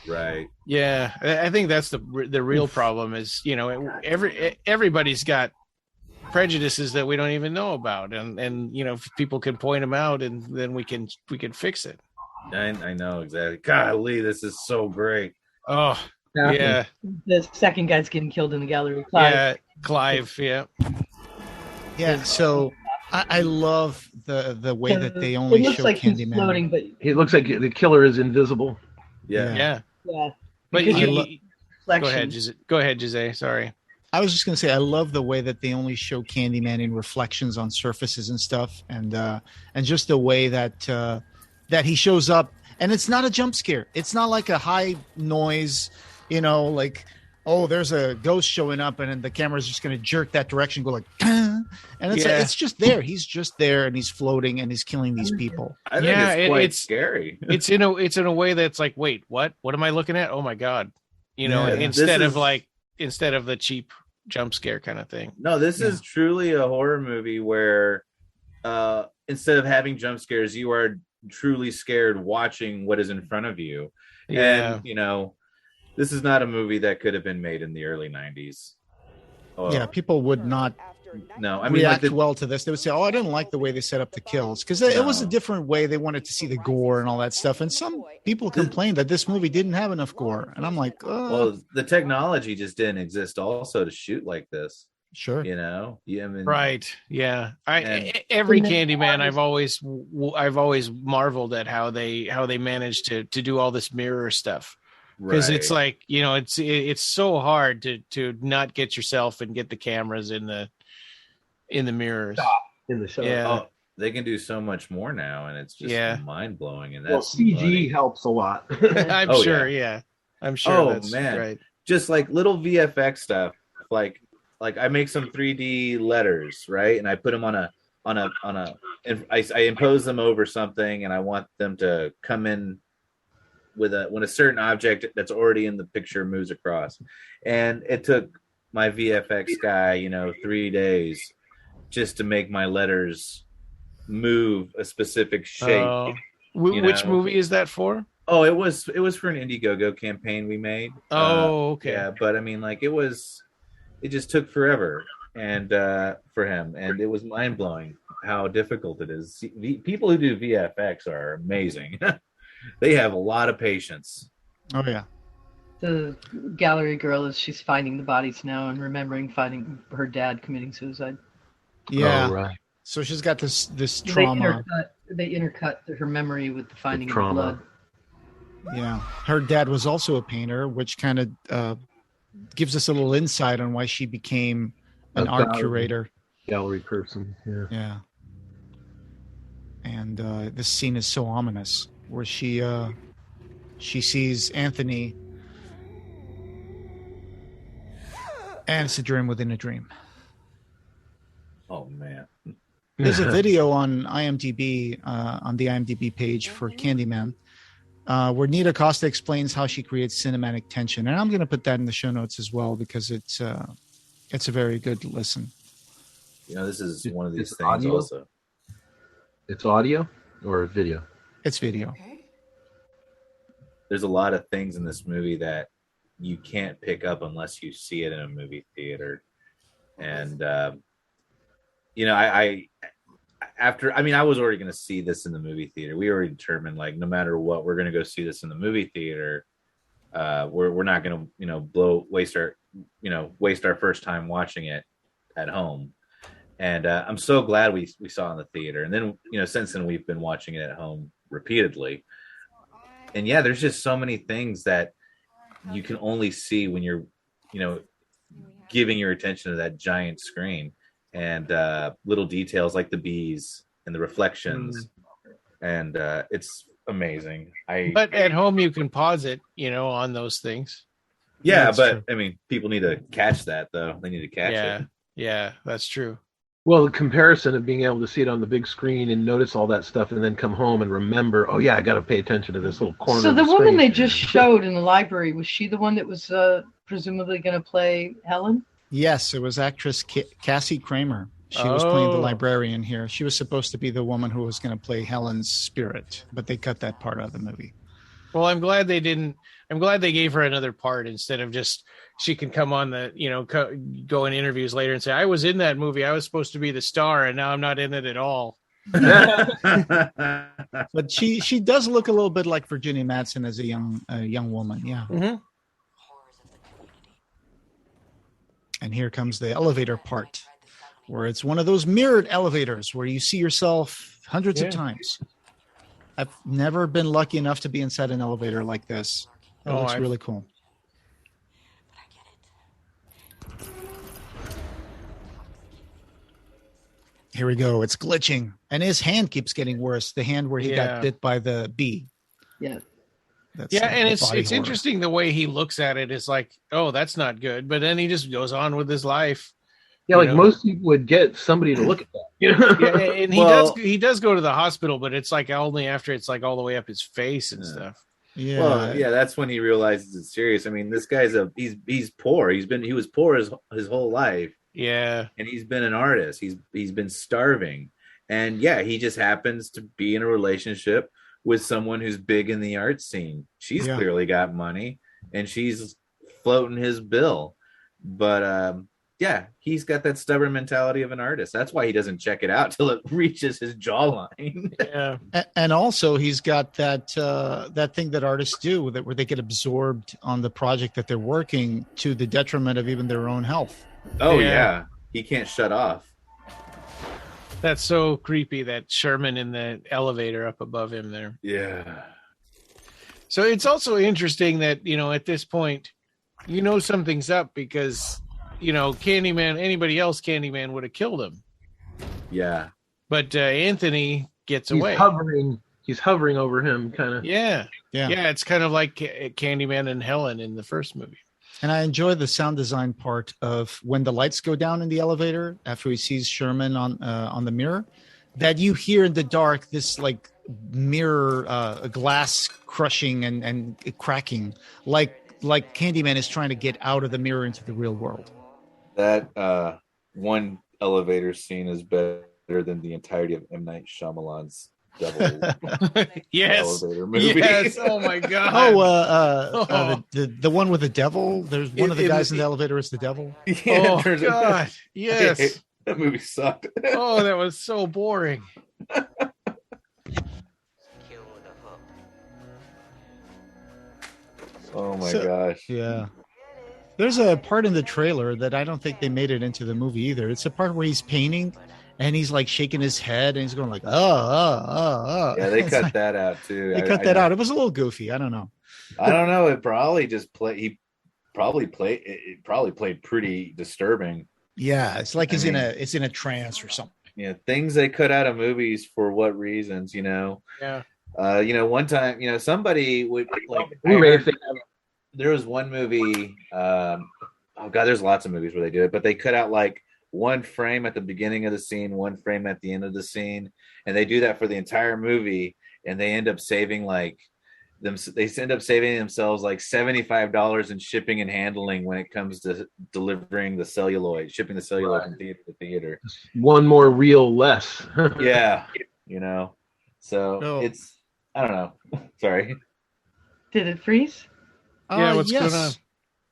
Right. Yeah, I think that's the real problem is everybody's got prejudices that we don't even know about, and if people can point them out, and then we can fix it. I know exactly. Golly, this is so great. Oh yeah. The second guy's getting killed in the gallery. Clive. Yeah. Yeah. So I love the way that they only show like Candyman. He's floating, but it looks like the killer is invisible. Yeah. But go ahead, Jose. Sorry. I was just going to say, I love the way that they only show Candyman in reflections on surfaces and stuff, and just the way that he shows up, and it's not a jump scare. It's not like a high noise, like, oh, there's a ghost showing up, and then the camera's just going to jerk that direction, go like, and it's just there. He's just there, and he's floating, and he's killing these people. I think it's quite scary. It's in a way that's like, wait, what? What am I looking at? Oh my god! Instead of the cheap jump scare kind of thing. No, this is truly a horror movie where instead of having jump scares, you are truly scared watching what is in front of you. Yeah. And this is not a movie that could have been made in the early 90s. Yeah, people would not react well to this. They would say, I didn't like the way they set up the kills, because it was a different way. They wanted to see the gore and all that stuff, and some people complained that this movie didn't have enough gore, and I'm like, well, the technology just didn't exist also to shoot like this. Sure. You know, yeah, I mean, Right. Yeah. And- Every Candyman, I've always marveled at how they managed to do all this mirror stuff. Because it's like, you know, it's so hard to not get yourself and get the cameras in the mirrors. In the show. Yeah. Oh, they can do so much more now, and it's just mind blowing. And that's CG helps a lot. I'm sure. Yeah. I'm sure. Oh that's man, right. Just like little VFX stuff, like I make some 3D letters, right? And I put them and I impose them over something, and I want them to come in when a certain object that's already in the picture moves across. And it took my VFX guy, 3 days just to make my letters move a specific shape. Which movie is that for? Oh, it was for an Indiegogo campaign we made. Oh, okay. Yeah, but I mean, like it just took forever, and for him, and it was mind blowing how difficult it is. People who do VFX are amazing. They have a lot of patience. Oh yeah. The gallery girl is she's finding the bodies now and remembering finding her dad committing suicide. Yeah. Oh, right. So she's got this trauma. They intercut her memory with the finding of trauma. blood. Yeah. Her dad was also a painter, which kind of gives us a little insight on why she became an art curator. Gallery person. Yeah. Yeah. And this scene is so ominous, where she sees Anthony, and it's a dream within a dream. Oh man. There's a video on IMDb, on the IMDb page for Candyman, where DaCosta explains how she creates cinematic tension, and I'm going to put that in the show notes as well because it's a very good listen. This is one of these It's things audio? also. It's audio or video? It's video. There's a lot of things in this movie that you can't pick up unless you see it in a movie theater. And I was already going to see this in the movie theater. We already determined, like, no matter what, we're going to go see this in the movie theater. We're not going to waste our first time watching it at home. And I'm so glad we saw it in the theater. And then, since then we've been watching it at home repeatedly. And yeah, there's just so many things that you can only see when you're, giving your attention to that giant screen, and little details like the bees and the reflections. And it's amazing. But at home you can pause it, on those things. Yeah, That's but true. I mean, people need to catch that though. They need to catch it. Yeah, that's true. Well, the comparison of being able to see it on the big screen and notice all that stuff and then come home and remember, oh yeah, I got to pay attention to this little corner. So of the woman screen. they just showed in the library, was she the one that was presumably going to play Helen? Yes, it was actress Cassie Kramer. She was playing the Oh. librarian here. She was supposed to be the woman who was going to play Helen's spirit, but they cut that part out of the movie. Well, I'm glad they didn't. I'm glad they gave her another part instead of just she can come on the, go in interviews later and say, I was in that movie. I was supposed to be the star and now I'm not in it at all. But she does look a little bit like Virginia Madsen as a young woman. Yeah. Mm-hmm. And here comes the elevator part, where it's one of those mirrored elevators where you see yourself hundreds of times. I've never been lucky enough to be inside an elevator like this. It looks really cool. Here we go. It's glitching. And his hand keeps getting worse. The hand where he got bit by the bee. Yeah. That's And the it's body horror. interesting the way he looks at it. It's like, oh, that's not good. But then he just goes on with his life. Yeah, like most people would get somebody to look at that. Yeah, and he does go to the hospital, but it's like only after it's like all the way up his face and stuff. Yeah. Well, yeah, that's when he realizes it's serious. I mean, this guy's he's poor. He was poor his whole life. Yeah. And he's been an artist. He's been starving. And yeah, he just happens to be in a relationship with someone who's big in the art scene. She's clearly got money and she's floating his bill. But yeah, he's got that stubborn mentality of an artist. That's why he doesn't check it out till it reaches his jawline. Yeah. And also he's got that thing that artists do where they get absorbed on the project that they're working to the detriment of even their own health. Oh yeah. he can't shut off. That's so creepy, that Sherman in the elevator up above him there. Yeah. So it's also interesting that, at this point, something's up because, Candyman, anybody else, Candyman would have killed him. Yeah. But Anthony gets away. He's hovering over him, kind of. Yeah. It's kind of like Candyman and Helen in the first movie. And I enjoy the sound design part of when the lights go down in the elevator after he sees Sherman on the mirror, that you hear in the dark this like mirror glass crushing and cracking, like Candyman is trying to get out of the mirror into the real world. That one elevator scene is better than the entirety of M. Night Shyamalan's Devil yes. elevator movie. Yes. Oh my god. The one with the devil. There's one of the guys in the elevator is the devil. Yeah, oh god. Yes. That movie sucked. Oh, that was so boring. Oh my gosh. Yeah. There's a part in the trailer that I don't think they made it into the movie either. It's a part where he's painting and he's like shaking his head and he's going like, oh. Yeah, they cut that out too. They cut that out. It was a little goofy. I don't know. I don't know. It probably just played. It probably played pretty disturbing. Yeah, it's like it's in a trance or something. Yeah, things they cut out of movies for what reasons? Yeah. One time, somebody would like. There was one movie. Oh god, there's lots of movies where they do it, but they cut out like one frame at the beginning of the scene, one frame at the end of the scene, and they do that for the entire movie, and they end up saving like them. They end up saving themselves like $75 in shipping and handling when it comes to delivering the celluloid, shipping the celluloid from theater to theater. One more reel less. Yeah, So it's I don't know. Sorry. Did it freeze? Yeah, what's going on?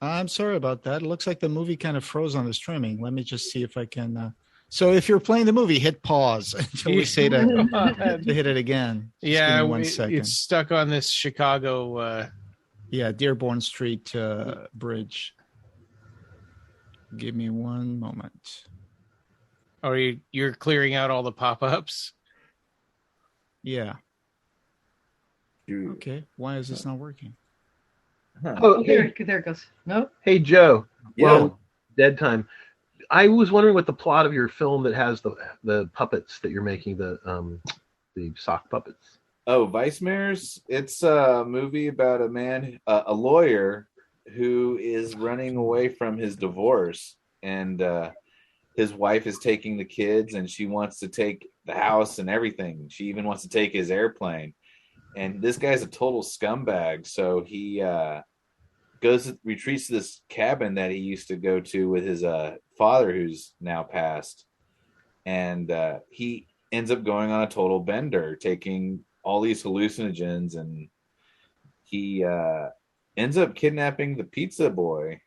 I'm sorry about that. It looks like the movie kind of froze on the streaming. Let me just see if I can. So if you're playing the movie, hit pause until we say to hit it again. Just yeah, give me 1 second. It's stuck on this Chicago. Dearborn Street bridge. Give me one moment. Or you're clearing out all the pop-ups? Yeah. Okay. Why is this not working? Huh. Oh, there it goes. No. Hey, Joe. Yeah. Well, dead time. I was wondering what the plot of your film that has the puppets that you're making, the sock puppets. Oh, Vice Mayors. It's a movie about a man, a lawyer, who is running away from his divorce, and his wife is taking the kids, and she wants to take the house and everything. She even wants to take his airplane. And this guy's a total scumbag. So he retreats to this cabin that he used to go to with his father, who's now passed. And he ends up going on a total bender, taking all these hallucinogens, and he ends up kidnapping the pizza boy.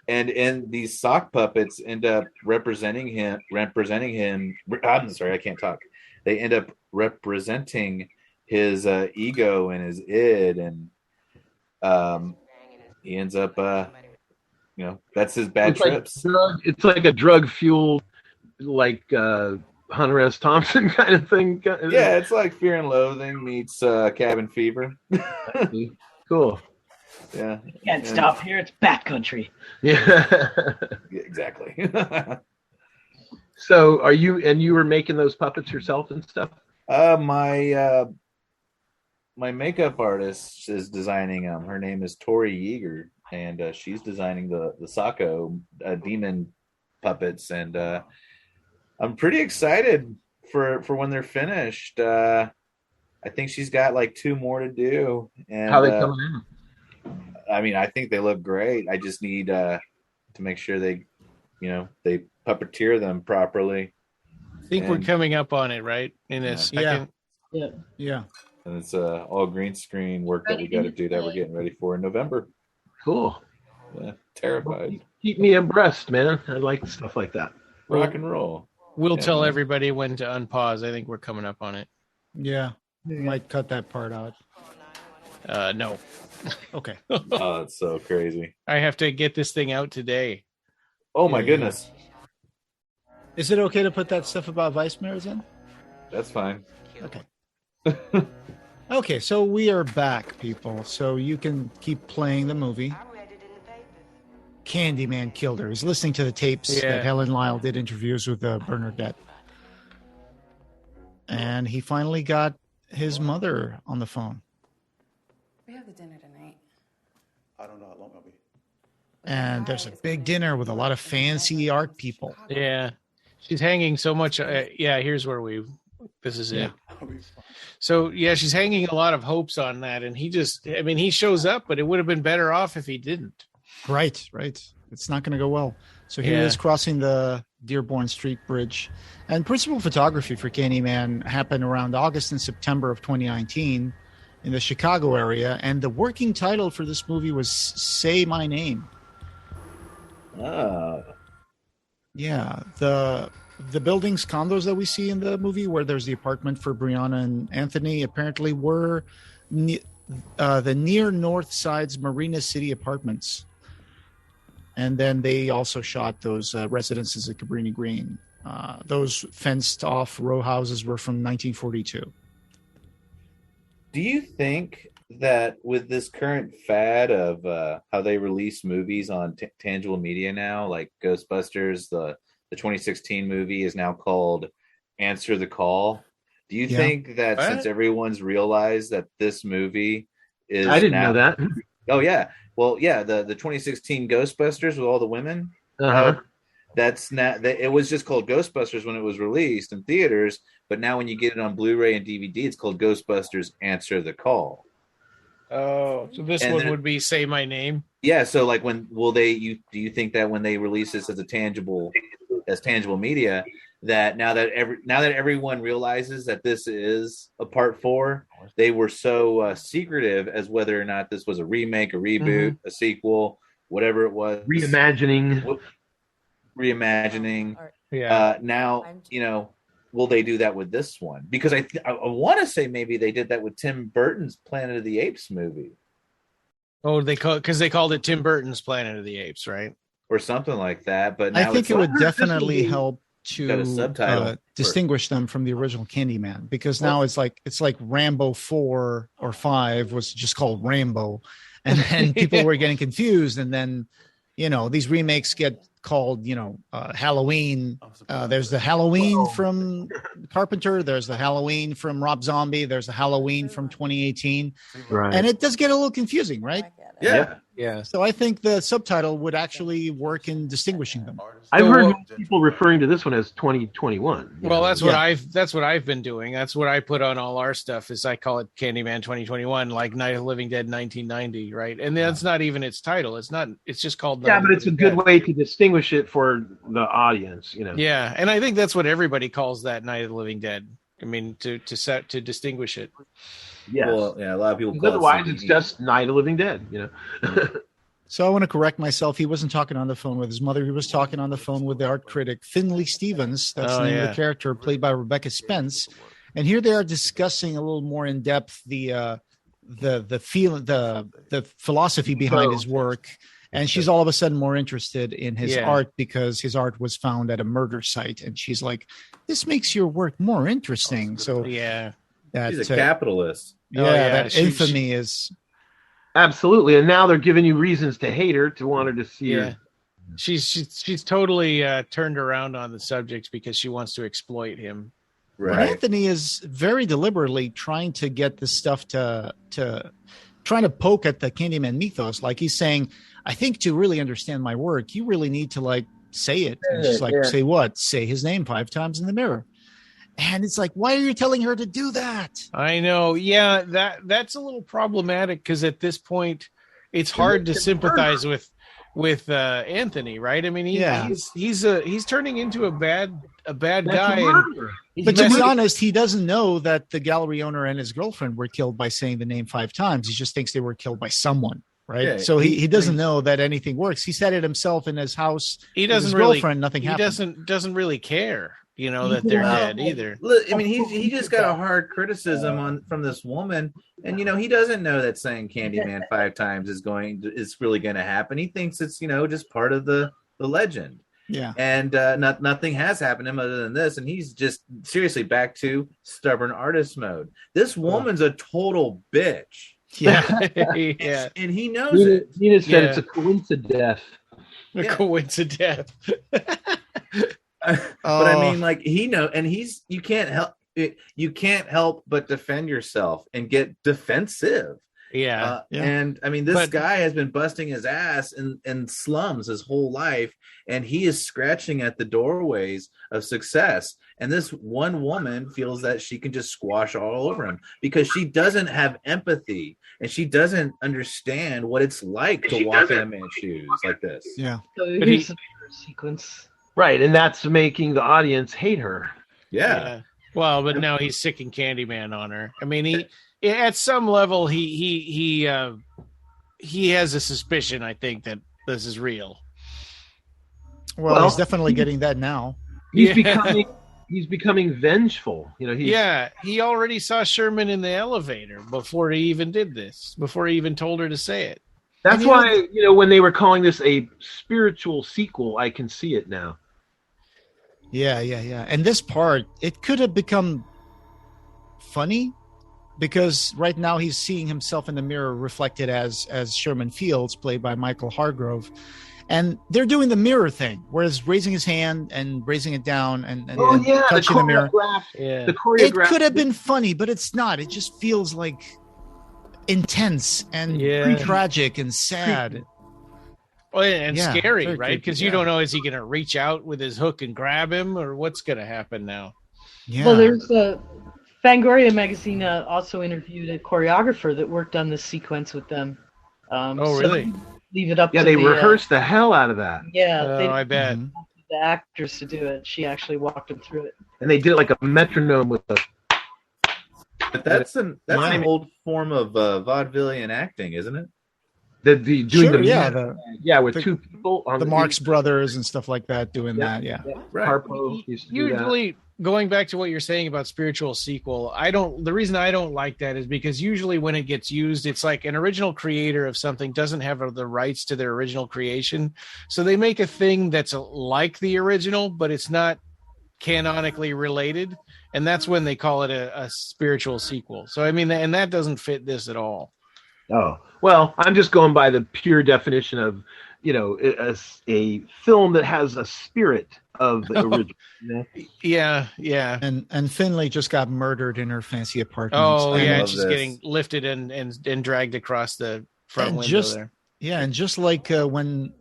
and these sock puppets end up representing him. I'm sorry, I can't talk. They end up representing his ego and his id, and he ends up that's his bad trips. It's like a drug fueled like Hunter S. Thompson kind of thing. Yeah, it's like Fear and Loathing meets Cabin Fever. Cool. Yeah. You can't stop here. It's Bat Country. Yeah. Exactly. So you were making those puppets yourself and stuff? My makeup artist is designing them. Her name is Tori Yeager, and she's designing the Sacco demon puppets, and I'm pretty excited for when they're finished. I think she's got like 2 more to do. And how they coming in? I mean, I think they look great. I just need to make sure they puppeteer them properly. I think we're coming up on it, right? In a second. Yeah. And it's all green screen work that we got to do that we're getting ready for in November. Cool. Yeah, terrified. Keep me abreast, man. I like stuff like that. Rock and roll. We'll tell everybody when to unpause. I think we're coming up on it. Yeah. We might cut that part out. No. Okay. Oh, it's so crazy. I have to get this thing out today. Oh my goodness. Is it okay to put that stuff about vice mayors in? That's fine. Okay. Okay, so we are back, people. So you can keep playing the movie. Candyman killed her. He's listening to the tapes that Helen Lyle did interviews with Bernadette. And he finally got his mother on the phone. We have the dinner tonight. I don't know how long I'll be. And there's a big dinner with a lot of fancy art people. Yeah. She's hanging so much. Here's where this is it. So, she's hanging a lot of hopes on that. And he shows up, but it would have been better off if he didn't. Right. It's not going to go well. So he was crossing the Dearborn Street Bridge. And principal photography for Candyman happened around August and September of 2019 in the Chicago area. And the working title for this movie was Say My Name. Yeah, the buildings, condos that we see in the movie, where there's the apartment for Brianna and Anthony, apparently were the near North Side's Marina City apartments. And then they also shot those residences at Cabrini Green. Those fenced-off row houses were from 1942. Do you think that with this current fad of how they release movies on tangible media now, like Ghostbusters, the 2016 movie is now called Answer the Call. Do you think that since everyone's realized that this movie is... I didn't know that. Oh, yeah. Well, yeah, the 2016 Ghostbusters with all the women, that's not... It was just called Ghostbusters when it was released in theaters, but now when you get it on Blu-ray and DVD, it's called Ghostbusters Answer the Call. Oh, so this one would be Say My Name? Yeah, so like do you think that when they release this as tangible media, that now that everyone realizes that this is a part 4, they were so secretive as whether or not this was a remake, a reboot, a sequel, whatever it was, reimagining. Now, will they do that with this one? Because I want to say maybe they did that with Tim Burton's Planet of the Apes movie. Oh, they called it Tim Burton's Planet of the Apes, right? Or something like that. But now I think it would definitely help to distinguish them from the original Candyman, because now it's like Rambo 4 or 5 was just called Rambo, and then people were getting confused, and then these remakes get called Halloween. There's the Halloween from Carpenter, there's the Halloween from Rob Zombie, there's the Halloween from 2018, right? And it does get a little confusing, right? Yeah. So I think the subtitle would actually work in distinguishing them. I've heard people referring to this one as 2021. Well, that's what I've been doing. That's what I put on all our stuff. Is I call it Candyman 2021, like Night of the Living Dead 1990, right? And that's not even its title. It's not. It's just called. But it's a good way to distinguish it for the audience, Yeah, and I think that's what everybody calls that, Night of the Living Dead. I mean, to distinguish it. Yes. Well, a lot of people call otherwise it's just Night of the Living Dead, So I want to correct myself. He wasn't talking on the phone with his mother. He was talking on the phone with the art critic Finley Stevens. That's the name of the character, played by Rebecca Spence. And here they are discussing a little more in depth the philosophy behind his work. And she's all of a sudden more interested in his art because his art was found at a murder site. And she's like, "This makes your work more interesting." So she's a capitalist. That infamy is absolutely. And now they're giving you reasons to hate her, to want her to see her. She's totally turned around on the subject because she wants to exploit him. Right. But Anthony is very deliberately trying to get this stuff to trying to poke at the Candyman mythos. Like he's saying, I think to really understand my work, you really need to say it. And she's like, say what? Say his name 5 times in the mirror. And it's like, why are you telling her to do that? I know. Yeah, that's a little problematic because at this point, it's hard to sympathize with Anthony, right? I mean, he's turning into a bad guy. But to be honest, he doesn't know that the gallery owner and his girlfriend were killed by saying the name 5 times. He just thinks they were killed by someone, right? Yeah, so he doesn't know that anything works. He said it himself in his house. He doesn't his really. Girlfriend, nothing happened. He doesn't really care. That they're dead either. Look, I mean, he just got a hard criticism from this woman, and he doesn't know that saying Candyman 5 times is really going to happen. He thinks it's just part of the the legend. Yeah. And nothing has happened to him other than this, and he's just seriously back to stubborn artist mode. This woman's a total bitch. Yeah. Yeah. And he knows it. Nina said it's a coincidence. A coincidence. But I mean, like, he know, and you can't help but defend yourself and get defensive. Yeah. And I mean, this guy has been busting his ass in slums his whole life, and he is scratching at the doorways of success. And this one woman feels that she can just squash all over him because she doesn't have empathy and she doesn't understand what it's like to walk in a man's shoes like this. Yeah. So here's the sequence. Right, and that's making the audience hate her. Yeah. Well, but now he's sicking Candyman on her. I mean, he at some level he has a suspicion, I think, that this is real. Well, he's definitely getting that now. He's becoming vengeful. You know, he already saw Sherman in the elevator before he even did this, before he even told her to say it. That's why, when they were calling this a spiritual sequel, I can see it now. Yeah. And this part, it could have become funny because right now he's seeing himself in the mirror reflected as Sherman Fields, played by Michael Hargrove. And they're doing the mirror thing, whereas raising his hand and raising it down and touching the mirror. Yeah. The choreograph. It could have been funny, but it's not. It just feels like intense and pretty tragic and sad. Well, and scary, right? Because you don't know, is he going to reach out with his hook and grab him, or what's going to happen now? Yeah. Well, there's Fangoria magazine also interviewed a choreographer that worked on this sequence with them. Really? Leave it up. Yeah, they rehearsed the hell out of that. Yeah, I bet. The actors to do it. She actually walked them through it. And they did it like a metronome with the. But that's an old form of vaudevillian acting, isn't it? With the two people on the Marx Brothers and stuff like that doing that. Yeah, right. Harpo used to do Usually, going back to what you're saying about spiritual sequel, the reason I don't like that is because usually when it gets used, it's like an original creator of something doesn't have the rights to their original creation, so they make a thing that's like the original, but it's not canonically related, and that's when they call it a spiritual sequel. So I mean, and that doesn't fit this at all. Oh, well, I'm just going by the pure definition of, a film that has a spirit of the original. Yeah. And Finley just got murdered in her fancy apartment. Oh, yeah, she's getting lifted and dragged across the front window there. Yeah, and just like when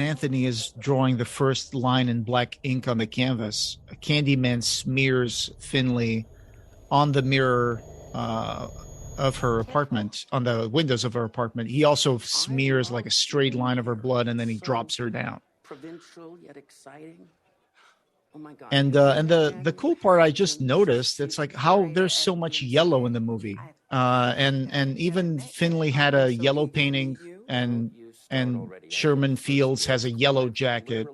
Anthony is drawing the first line in black ink on the canvas, Candyman smears Finley on the mirror of her apartment, on the windows of her apartment. He also smears like a straight line of her blood, and then he drops her down. Provincial yet exciting. Oh my God. And the cool part I just noticed, it's like how there's so much yellow in the movie. And even Finley had a yellow painting, and Sherman Fields has a yellow jacket,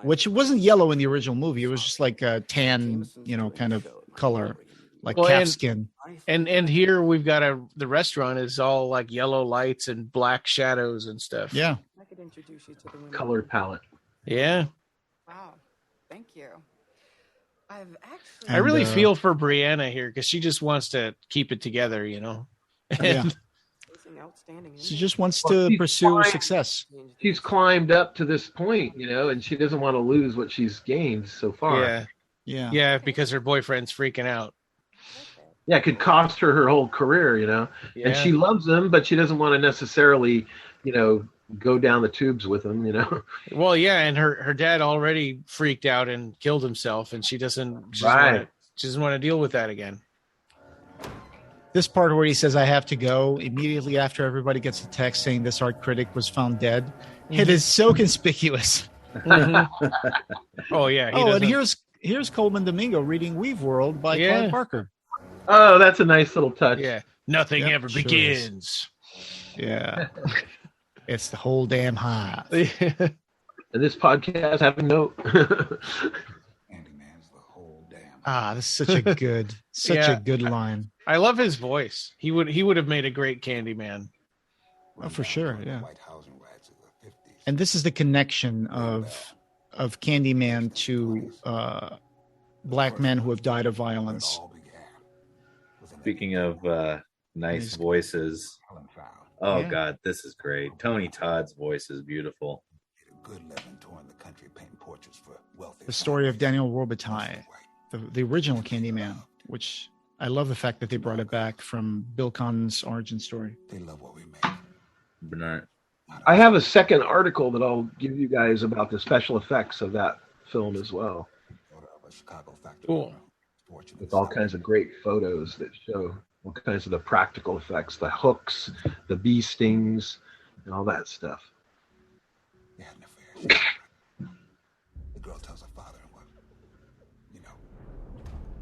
which wasn't yellow in the original movie. It was just like a tan, kind of color, like calfskin. And here we've got the restaurant is all like yellow lights and black shadows and stuff. Yeah. I could introduce you to the window. Color palette. Yeah. Wow. Thank you. I really feel for Brianna here because she just wants to keep it together, Yeah. She just wants to pursue success. She's climbed up to this point, and she doesn't want to lose what she's gained so far. Yeah, because her boyfriend's freaking out. Yeah, it could cost her whole career, Yeah. And she loves him, but she doesn't want to necessarily, go down the tubes with him, Well, yeah, and her dad already freaked out and killed himself, and she doesn't want to deal with that again. This part where he says, I have to go, immediately after everybody gets a text saying this art critic was found dead. Mm-hmm. It is so conspicuous. Mm-hmm. Oh, yeah. And here's Coleman Domingo reading Weave World by Clive Barker. Oh, that's a nice little touch. Yeah. Nothing ever begins. Yeah. It's the whole damn hive. And this podcast have a note. Candyman's the whole damn. That's such a good line. I love his voice. He would have made a great Candyman. Oh, for sure, yeah. And this is the connection of Candyman to black men who have died of violence. Speaking of nice voices, oh Yeah. God, this is great. Tony Todd's voice is beautiful. The story of Daniel Robitaille, the original Candyman, which I love the fact that they brought it back from Bill Condon's origin story. Bernard. I have a second article that I'll give you guys about the special effects of that film as well. Cool. With all kinds of great photos that show all kinds of the practical effects, the hooks, the bee stings, and all that stuff. The girl tells her father what,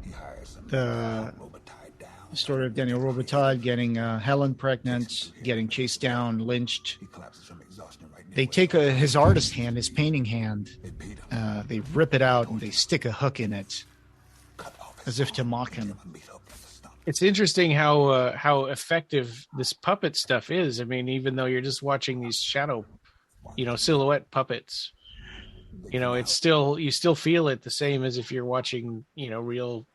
he hires some The story of Daniel Robitaille getting Helen pregnant, getting chased down, lynched. They take his artist hand, his painting hand, they rip it out and they stick a hook in it as if to mock him. It's interesting how effective this puppet stuff is. I mean, even though you're just watching these shadow, silhouette puppets, it's still, you still feel it the same as if you're watching, real.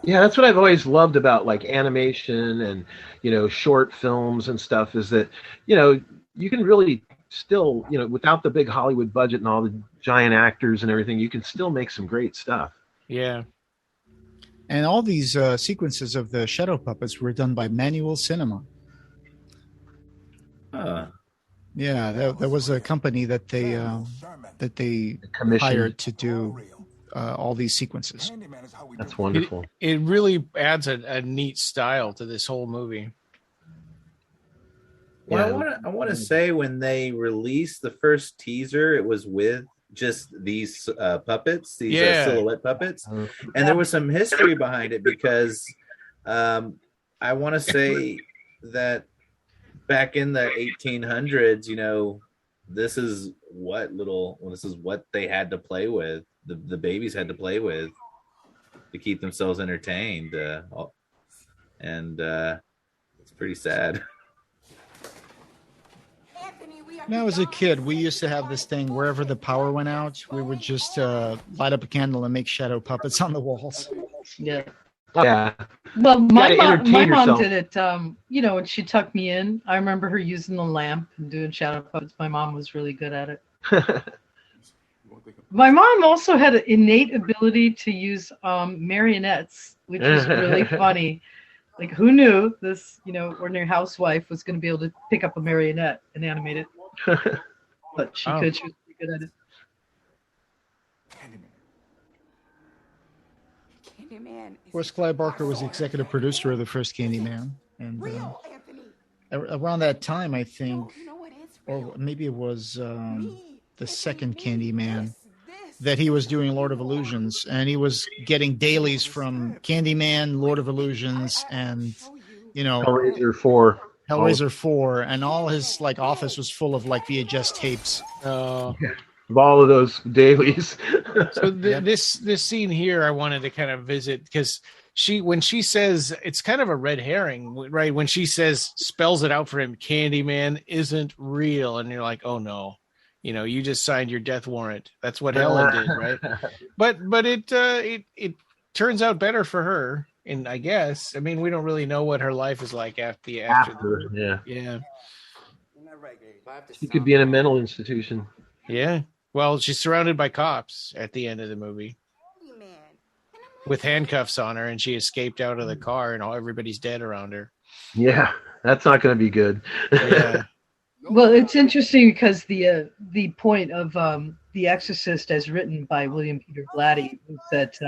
Yeah, that's what I've always loved about like animation and, short films and stuff is that, you can really still, without the big Hollywood budget and all the giant actors and everything, you can still make some great stuff. Yeah. And all these sequences of the shadow puppets were done by Manual Cinema. Yeah, there was a company that they hired to do all these sequences. That's wonderful. It really adds a neat style to this whole movie. Well, I want to say when they released the first teaser, it was with just these puppets, these silhouette puppets, and there was some history behind it because I want to say that back in the 1800s, this is what they had to play with. The babies had to play with to keep themselves entertained, and it's pretty sad. When I was a kid, we used to have this thing wherever the power went out, we would just light up a candle and make shadow puppets on the walls. Yeah. Yeah. Well, my mom yourself. did it. When she tucked me in, I remember her using the lamp and doing shadow puppets. My mom was really good at it. My mom also had an innate ability to use marionettes, which is really funny. Like, who knew this, ordinary housewife was going to be able to pick up a marionette and animate it? But she could. She was pretty good at it. Candyman. Of course, Clive Barker was the executive producer of the first Candyman. And around that time, I think, or maybe it was the second Candyman, that he was doing Lord of Illusions. And he was getting dailies from Candyman, Lord of Illusions, and, Hellraiser 4. Hellraiser 4, and all his office was full of VHS tapes. Of all of those dailies. So this scene here, I wanted to kind of visit because when she says, it's kind of a red herring, right? When she spells it out for him, Candyman isn't real, and you're like, oh no, you just signed your death warrant. That's what Helen did, right? But it turns out better for her. And I guess, we don't really know what her life is like after. Yeah. She could be in a mental institution. Yeah. Well, she's surrounded by cops at the end of the movie with handcuffs on her, and she escaped out of the car, and everybody's dead around her. Yeah, that's not going to be good. Yeah. Well, it's interesting because the point of The Exorcist, as written by William Peter Blatty, was that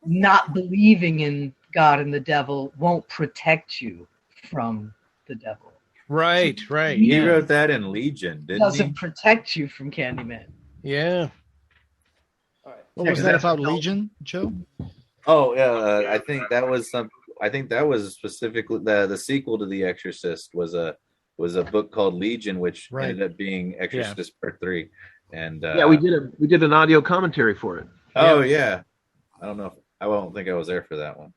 not believing in God and the devil won't protect you from the devil. Right. He wrote that in Legion, didn't he? Doesn't protect you from Candyman. Yeah. What was that about Legion, Joe? Oh, yeah. I think that was specifically the sequel to The Exorcist was a book called Legion, which ended up being Exorcist Part 3. And we did an audio commentary for it. Oh yeah. I don't know. I don't think I was there for that one.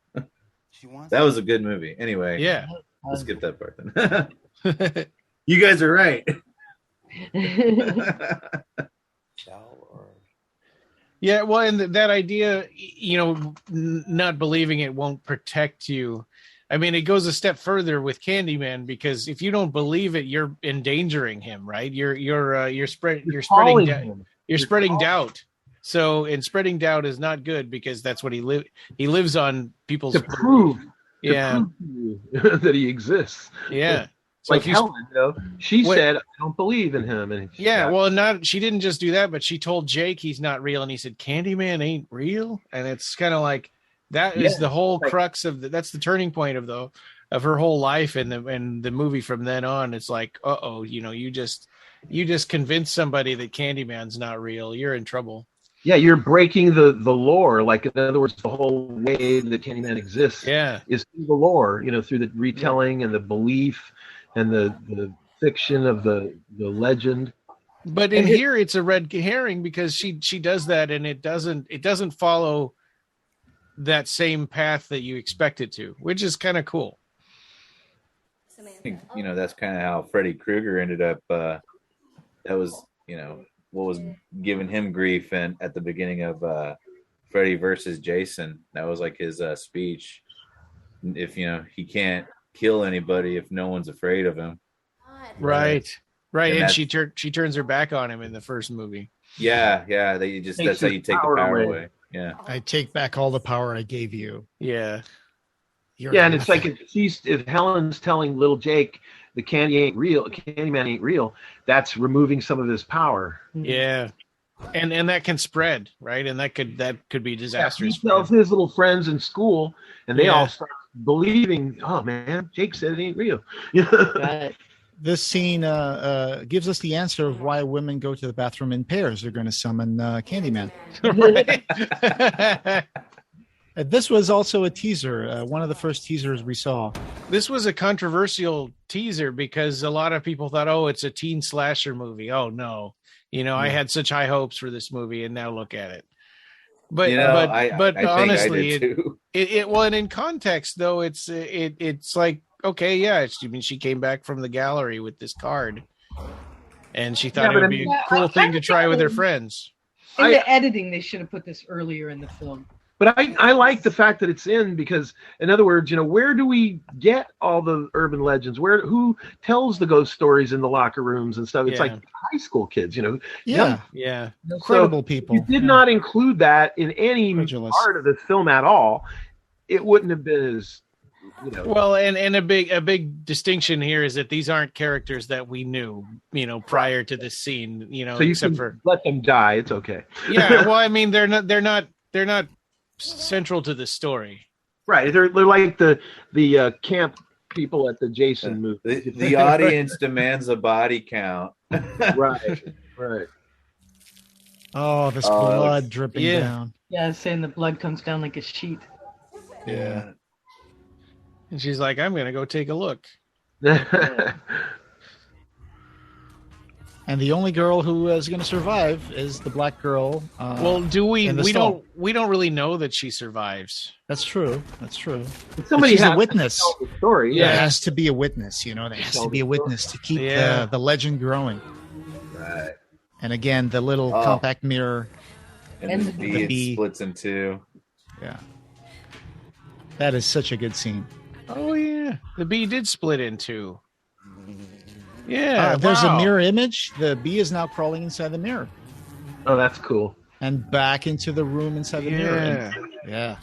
That was a good movie. Anyway, yeah. Let's skip that part then. You guys are right. Yeah, well, and that idea, not believing it won't protect you. I mean, it goes a step further with Candyman, because if you don't believe it, you're endangering him, right? You're spreading doubt. So, and spreading doubt is not good, because that's what he lives on people's to prove yeah that he exists. Yeah. So like Helen, she said, "I don't believe in him." And she didn't just do that, but she told Jake he's not real, and he said, "Candyman ain't real," and it's kind of like that is the whole crux of that's the turning point of her whole life, and the movie from then on. It's like, you just convinced somebody that Candyman's not real. You're in trouble. Yeah, you're breaking the lore. Like, in other words, the whole way that Candyman exists is through the lore, through the retelling and the belief and the fiction of the legend. But in here, it's a red herring, because she does that, and it doesn't follow that same path that you expect it to, which is kind of cool. I think, that's kind of how Freddy Krueger ended up. That was, what was giving him grief, and at the beginning of Freddy versus Jason, that was like his speech. If he can't kill anybody if no one's afraid of him. Right. And she turns her back on him in the first movie. Yeah. That's how you take the power away. Yeah. I take back all the power I gave you. Yeah. And it's like if Helen's telling little Jake the Candyman ain't real, that's removing some of his power. Yeah. And that can spread, right? And that could be disastrous. He tells his little friends in school, and they all start believing, oh man, Jake said it ain't real. Right. This scene gives us the answer of why women go to the bathroom in pairs. They're going to summon Candyman. This was also a teaser, one of the first teasers we saw. This was a controversial teaser because a lot of people thought, oh, it's a teen slasher movie. Oh, no. I had such high hopes for this movie, and now look at it. But but honestly, and in context, though, it's like, okay, yeah. She came back from the gallery with this card, and she thought it would be a cool thing to try with her friends. In the editing, they should have put this earlier in the film. But I like the fact that it's in, because, in other words, where do we get all the urban legends? Who tells the ghost stories in the locker rooms and stuff? It's like high school kids, Yeah. Incredible people. You did not include that in any part of the film at all. It wouldn't have been as, Well, and a big distinction here is that these aren't characters that we knew, prior to this scene, so you except can let them die. It's okay. Yeah. Well, I mean, they're not central to the story, right? They're like the camp people at the Jason movie. The audience demands a body count. right. Oh, this blood dripping down. Yeah, saying the blood comes down like a sheet. Yeah. And she's like, I'm gonna go take a look. And the only girl who is going to survive is the black girl. Well, we don't really know that she survives. That's true. Somebody's a witness. To tell the story. Yeah, there has to be a witness. There has to be a witness to keep the legend growing. Right. And again, the little compact mirror. And the bee splits in two. Yeah. That is such a good scene. Oh yeah, the bee did split in two. Yeah, there's a mirror image. The bee is now crawling inside the mirror. Oh, that's cool. And back into the room inside the mirror. Yeah.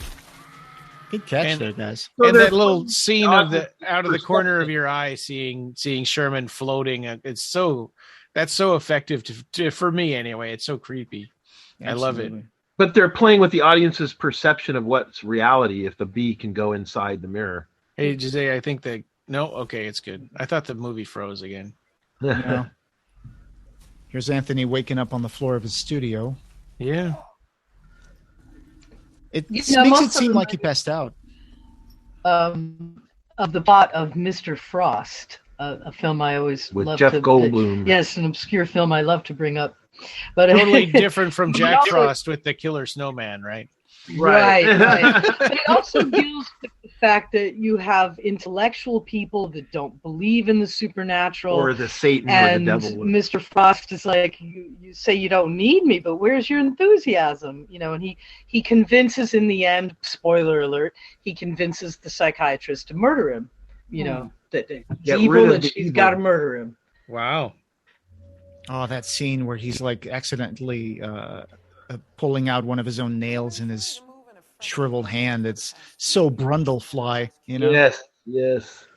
Good catch there, guys. And that little scene of out of the corner of your eye, seeing Sherman floating. That's so effective for me anyway. It's so creepy. Absolutely. I love it. But they're playing with the audience's perception of what's reality if the bee can go inside the mirror. Hey, Jose, I think that. No, okay, it's good. I thought the movie froze again. No. Here's Anthony waking up on the floor of his studio. Yeah. It makes it seem like he passed out. Of the plot of Mr. Frost, a film I always with love Jeff Goldblum. Yes, an obscure film I love to bring up. But totally different from Jack Frost with the killer snowman, right? Right. But it also deals with the fact that you have intellectual people that don't believe in the supernatural or the Satan and or the devil. Mr. Frost is like, you say you don't need me, but where's your enthusiasm? And he convinces in the end, spoiler alert, he convinces the psychiatrist to murder him. That he's evil and she's got to murder him. Wow. Oh, that scene where he's like accidentally pulling out one of his own nails in his shriveled hand. It's so Brundlefly, Yes.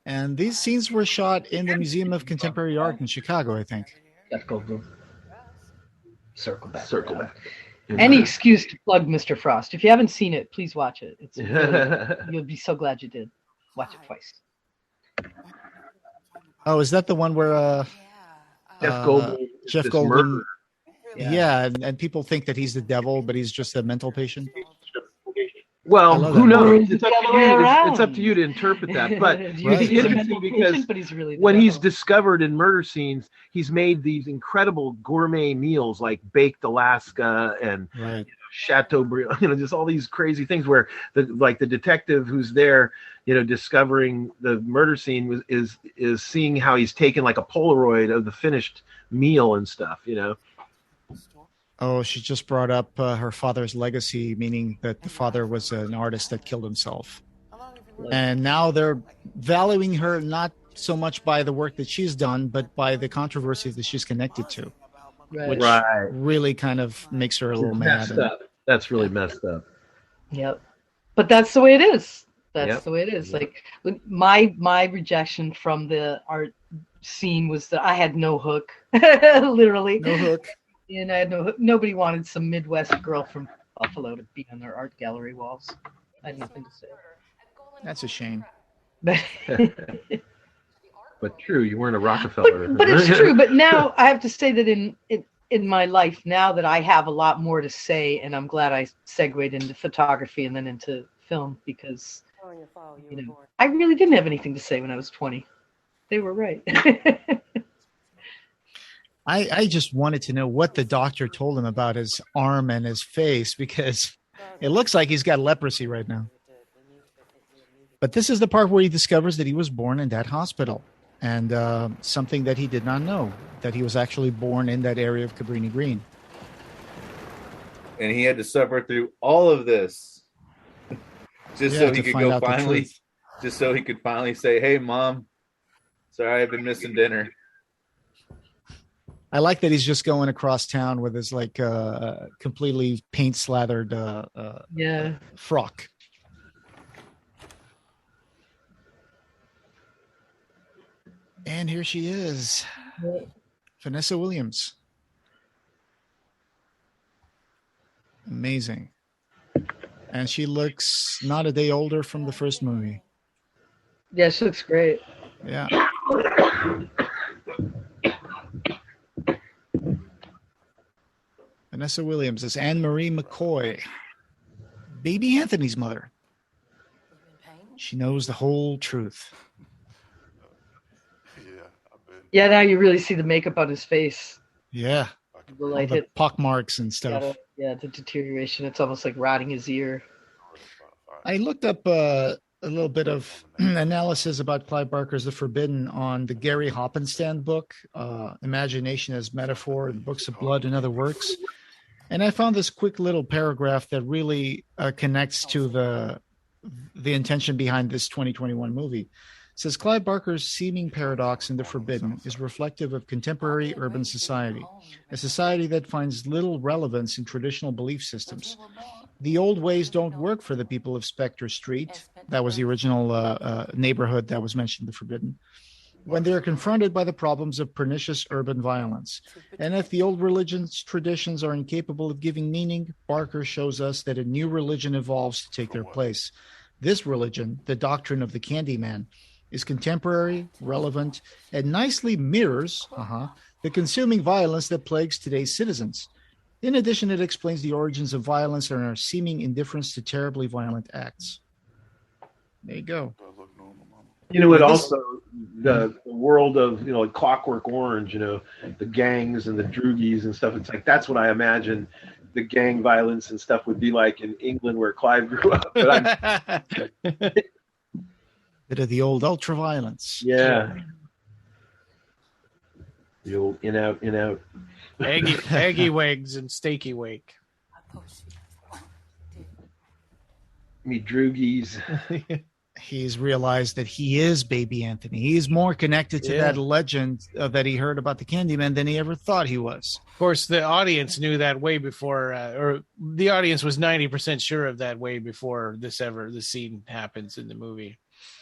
And these scenes were shot in the Museum of Contemporary Art in Chicago, I think. Let's go, boom. Circle back. Any excuse to plug Mr. Frost. If you haven't seen it, please watch it. It's really, you'll be so glad you did. Watch it twice. Oh, is that the one where Jeff Goldblum? Murderer. Yeah, and people think that he's the devil, but he's just a mental patient. Well, who knows? It's up to you to interpret that. But it's interesting because when he's discovered in murder scenes, he's made these incredible gourmet meals like baked Alaska and Chateaubriand, just all these crazy things where the detective who's there, discovering the murder scene is seeing how he's taken like a Polaroid of the finished meal and stuff, Oh, she just brought up her father's legacy, meaning that the father was an artist that killed himself. And now they're valuing her not so much by the work that she's done, but by the controversy that she's connected to. Which really kind of makes her a little mad. That's really messed up. Yep. But that's the way it is. That's the way it is. Like my rejection from the art scene was that I had no hook. Literally. No hook. And I had nobody wanted some Midwest girl from Buffalo to be on their art gallery walls. I had nothing to say. That's a shame. But true, you weren't a Rockefeller. But it's true. But now I have to say that in my life now that I have a lot more to say, and I'm glad I segued into photography and then into film because I really didn't have anything to say when I was 20. They were right. I just wanted to know what the doctor told him about his arm and his face because it looks like he's got leprosy right now. But this is the part where he discovers that he was born in that hospital and something that he did not know, that he was actually born in that area of Cabrini Green. And he had to suffer through all of this just so he could go finally, just so he could finally say, "Hey, Mom, sorry, I've been missing dinner." I like that he's just going across town with his completely paint slathered frock. And here she is, Vanessa Williams. Amazing. And she looks not a day older from the first movie. Yeah, she looks great. Yeah. Vanessa Williams is Anne-Marie McCoy, baby Anthony's mother. She knows the whole truth. Yeah, now you really see the makeup on his face. Yeah. The light the hit. pock marks and stuff. Yeah, the deterioration. It's almost like rotting his ear. I looked up a little bit of analysis about Clive Barker's The Forbidden on the Gary Hoppenstand book, Imagination as Metaphor in Books of Blood and Other Works. And I found this quick little paragraph that really connects to the intention behind this 2021 movie. It says, Clive Barker's seeming paradox in The Forbidden is reflective of contemporary urban society, a society that finds little relevance in traditional belief systems. The old ways don't work for the people of Spectre Street. That was the original neighborhood that was mentioned in The Forbidden. When they are confronted by the problems of pernicious urban violence. And if the old religion's traditions are incapable of giving meaning, Barker shows us that a new religion evolves to take their place. This religion, the doctrine of the Candyman, is contemporary, relevant, and nicely mirrors the consuming violence that plagues today's citizens. In addition, it explains the origins of violence and our seeming indifference to terribly violent acts. There you go. It also the world of like Clockwork Orange, the gangs and the droogies and stuff. It's like that's what I imagine the gang violence and stuff would be like in England where Clive grew up. But Bit of the old ultra violence. Yeah. The old in out. Eggy wigs and steaky wig. Me droogies. He's realized that he is Baby Anthony. He's more connected to that legend that he heard about the Candyman than he ever thought he was. Of course, the audience knew that way before, or the audience was 90% sure of that way before the scene happens in the movie.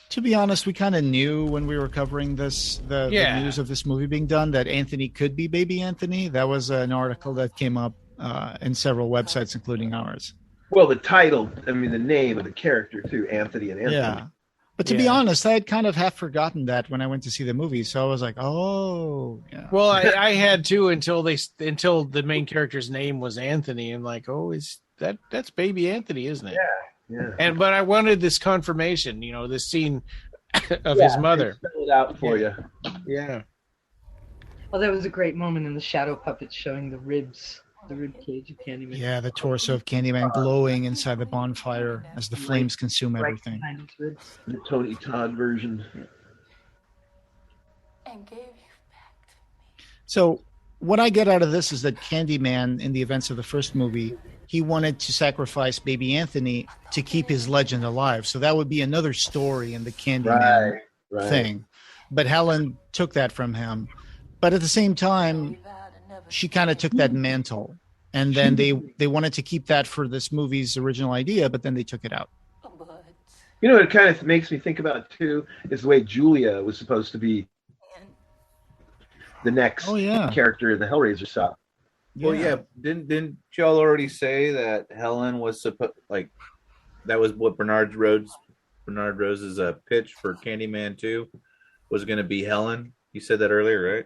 To be honest, we kind of knew when we were covering this, the news of this movie being done, that Anthony could be Baby Anthony. That was an article that came up in several websites, including ours. Well, the title, the name of the character too, Anthony and Anthony. Yeah. But to be honest, I had kind of half forgotten that when I went to see the movie. So I was like, oh, yeah. Well, I had to until the main character's name was Anthony. I'm like, oh, that's Baby Anthony, isn't it? Yeah. But I wanted this confirmation, this scene of his mother. Spell it out for you. Yeah. Well, that was a great moment in the shadow puppets showing the rib cage of Candyman. Yeah, the torso of Candyman glowing inside the bonfire as the flames consume everything. The Tony Todd version. So what I get out of this is that Candyman, in the events of the first movie, he wanted to sacrifice Baby Anthony to keep his legend alive. So that would be another story in the Candyman thing. But Helen took that from him. But at the same time, she kind of took that mantle, and then they wanted to keep that for this movie's original idea, but then they took it out. What it kind of makes me think about too is the way Julia was supposed to be the next character in the Hellraiser saga. Well, yeah, didn't y'all already say that Helen was that was what Bernard Rose's pitch for Candyman 2 was going to be Helen? You said that earlier, right?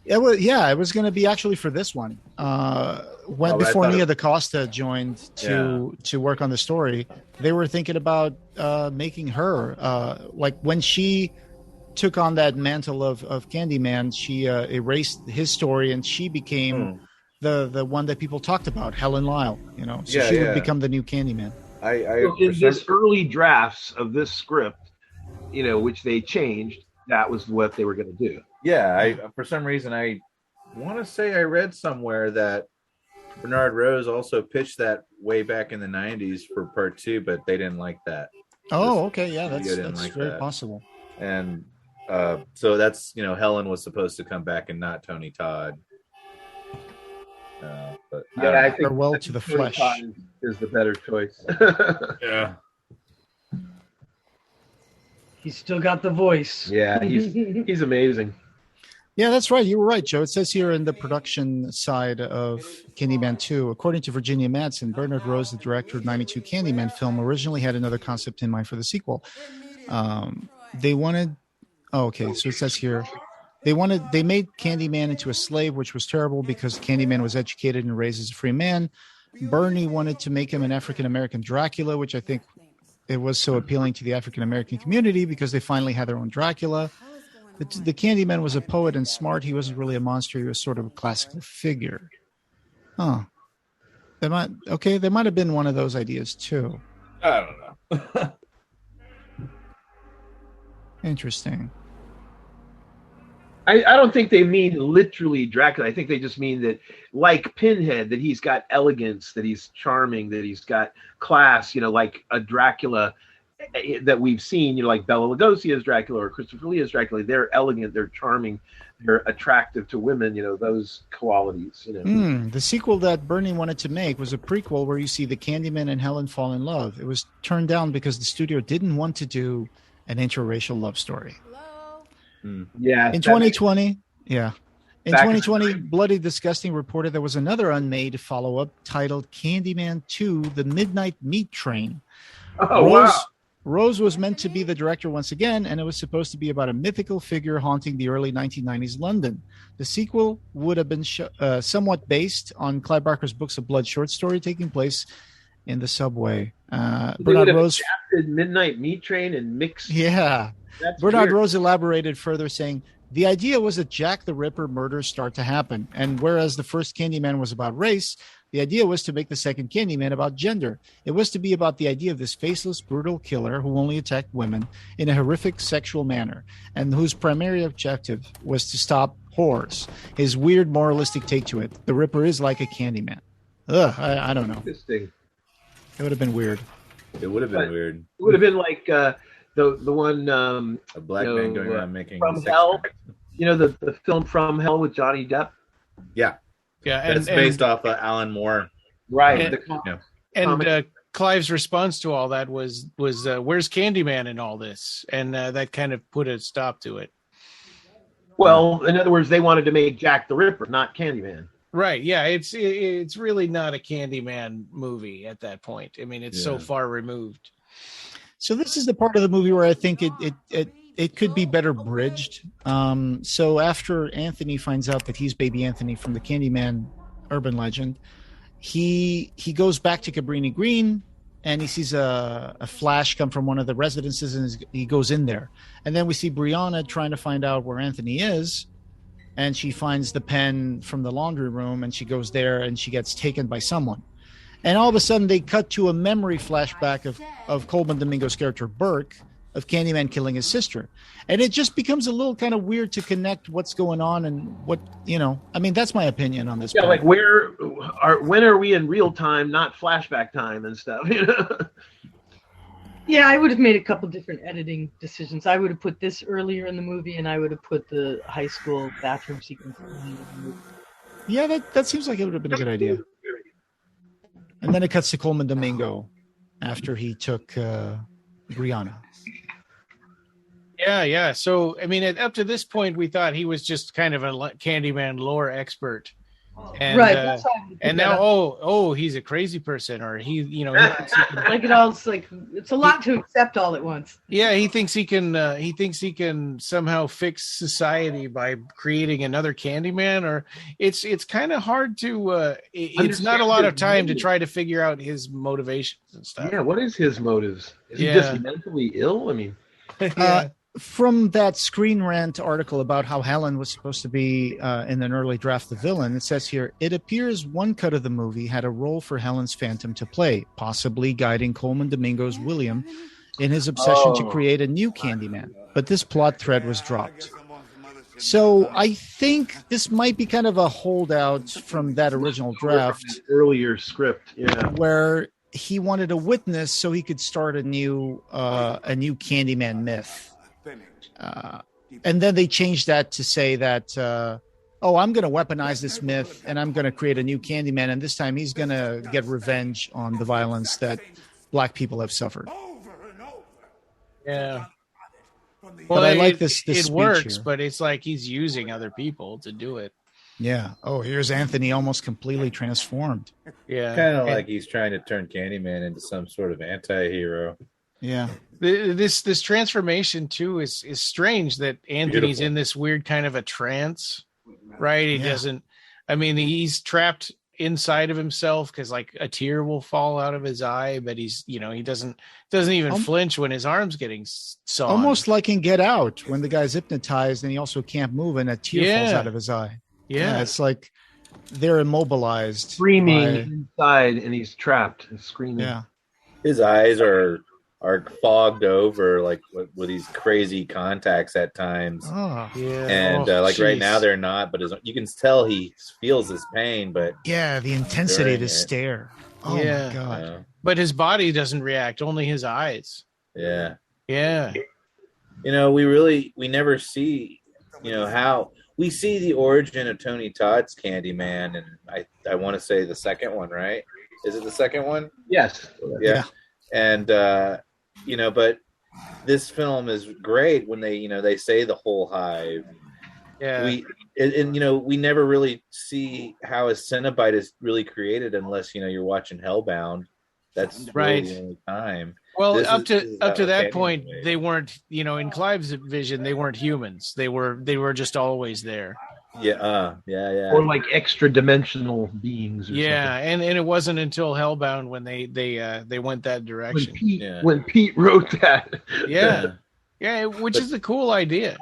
It was going to be actually for this one. Before Nia DaCosta joined to work on the story, they were thinking about making her when she took on that mantle of Candyman. She erased his story and she became the one that people talked about, Helen Lyle. She would become the new Candyman. In this early drafts of this script, which they changed, that was what they were going to do. Yeah, for some reason I want to say I read somewhere that Bernard Rose also pitched that way back in the 90s for part 2, but they didn't like that. Oh, okay, yeah, that's very possible. And so that's Helen was supposed to come back and not Tony Todd. But I think farewell to the flesh Todd is the better choice. Yeah. He's still got the voice. Yeah, he's amazing. Yeah, that's right. You were right, Joe. It says here in the production side of Candyman 2, according to Virginia Madsen, Bernard Rose, the director of 92 Candyman film, originally had another concept in mind for the sequel. They wanted... Oh, okay. So it says here, they made Candyman into a slave, which was terrible because Candyman was educated and raised as a free man. Bernie wanted to make him an African-American Dracula, which I think it was so appealing to the African-American community because they finally had their own Dracula. The Candyman was a poet and smart. He wasn't really a monster. He was sort of a classical figure. Huh. There might have been one of those ideas too. I don't know. Interesting. I don't think they mean literally Dracula. I think they just mean that, like Pinhead, that he's got elegance, that he's charming, that he's got class, like a Dracula that we've seen, like Bela Lugosi as Dracula or Christopher Lee as Dracula. They're elegant, they're charming, they're attractive to women, those qualities. The sequel that Bernie wanted to make was a prequel where you see the Candyman and Helen fall in love. It was turned down because the studio didn't want to do an interracial love story. Yeah. In 2020, In 2020, Bloody Disgusting reported there was another unmade follow-up titled Candyman 2, The Midnight Meat Train. Oh, Rose was meant to be the director once again, and it was supposed to be about a mythical figure haunting the early 1990s London. The sequel would have been somewhat based on Clive Barker's Books of Blood short story taking place in the subway. Bernard Rose adapted Midnight Meat Train and mixed. Yeah. Bernard Rose elaborated further, saying, the idea was that Jack the Ripper murders start to happen. And whereas the first Candyman was about race, The idea was to make the second Candyman about gender. It was to be about the idea of this faceless, brutal killer who only attacked women in a horrific sexual manner, and whose primary objective was to stop whores. His weird moralistic take to it. The Ripper is like a Candyman. Ugh, I don't know. Interesting. It would have been weird. It would have been weird. It would have been like the one a black man going around making From Hell. You know the film From Hell with Johnny Depp. Yeah, and it's based off of Alan Moore. Right. And Clive's response to all that was where's Candyman in all this? And that kind of put a stop to it. Well, in other words, they wanted to make Jack the Ripper, not Candyman. Right. Yeah. It's really not a Candyman movie at that point. I mean, it's so far removed. So this is the part of the movie where I think it could be better bridged. So after Anthony finds out that he's baby Anthony from the Candyman urban legend, he goes back to Cabrini Green and he sees a flash come from one of the residences and he goes in there. And then we see Brianna trying to find out where Anthony is. And she finds the pen from the laundry room and she goes there and she gets taken by someone. And all of a sudden they cut to a memory flashback of Coleman Domingo's character Burke of Candyman killing his sister. And it just becomes a little kind of weird to connect what's going on and what, I mean, that's my opinion on this. Yeah, like when are we in real time, not flashback time and stuff, Yeah, I would have made a couple different editing decisions. I would have put this earlier in the movie, and I would have put the high school bathroom sequence earlier in the movie. Yeah, that seems like it would have been a good idea. And then it cuts to Coleman Domingo after he took Brianna. Yeah. So, I mean, up to this point, we thought he was just kind of a Candyman lore expert. And, right. And now, he's a crazy person, or he like it all. It's like it's a lot to accept all at once. Yeah, he thinks he can somehow fix society by creating another Candyman, or it's kind of hard to. It's not a lot of time to try to figure out his motivations and stuff. Yeah, what is his motives? Is he just mentally ill? I mean, from that Screen Rant article about how Helen was supposed to be in an early draft the villain, it says here, it appears one cut of the movie had a role for Helen's Phantom to play, possibly guiding Coleman Domingo's William in his obsession to create a new Candyman. But this plot thread was dropped. So I think this might be kind of a holdout from that original draft. Earlier script, where he wanted a witness so he could start a new Candyman myth. And then they changed that to say that, I'm going to weaponize this myth and I'm going to create a new Candyman. And this time he's going to get revenge on the violence that black people have suffered. Yeah. But I like this it works, here. But it's like he's using other people to do it. Yeah. Oh, here's Anthony almost completely transformed. Yeah. Kind of like he's trying to turn Candyman into some sort of anti-hero. Yeah. This transformation too is strange that Anthony's in this weird kind of a trance, right? He doesn't. I mean, he's trapped inside of himself because like a tear will fall out of his eye, but he's he doesn't even flinch when his arm's getting sawn. Almost like in Get Out when the guy's hypnotized and he also can't move and a tear falls out of his eye. Yeah, it's like they're immobilized, screaming inside, and he's trapped and screaming. Yeah, his eyes are fogged over like with these crazy contacts at times. Oh, yeah. And right now they're not, but you can tell he feels this pain, but the intensity of the stare. Oh my God. Yeah. But his body doesn't react, only his eyes. Yeah. Yeah. We never see, how we see the origin of Tony Todd's Candyman. And I want to say the second one, right? Is it the second one? Yes. Yeah. And, but this film is great when they say the whole hive. Yeah. We never really see how a Cenobite is really created unless, you're watching Hellbound. That's right. Really the only time. Well, up to that point, they weren't, in Clive's vision, they weren't humans. They were just always there. Yeah. Or like extra dimensional beings. Or something. And it wasn't until Hellbound when they went that direction. When Pete wrote that. Yeah, which is a cool idea.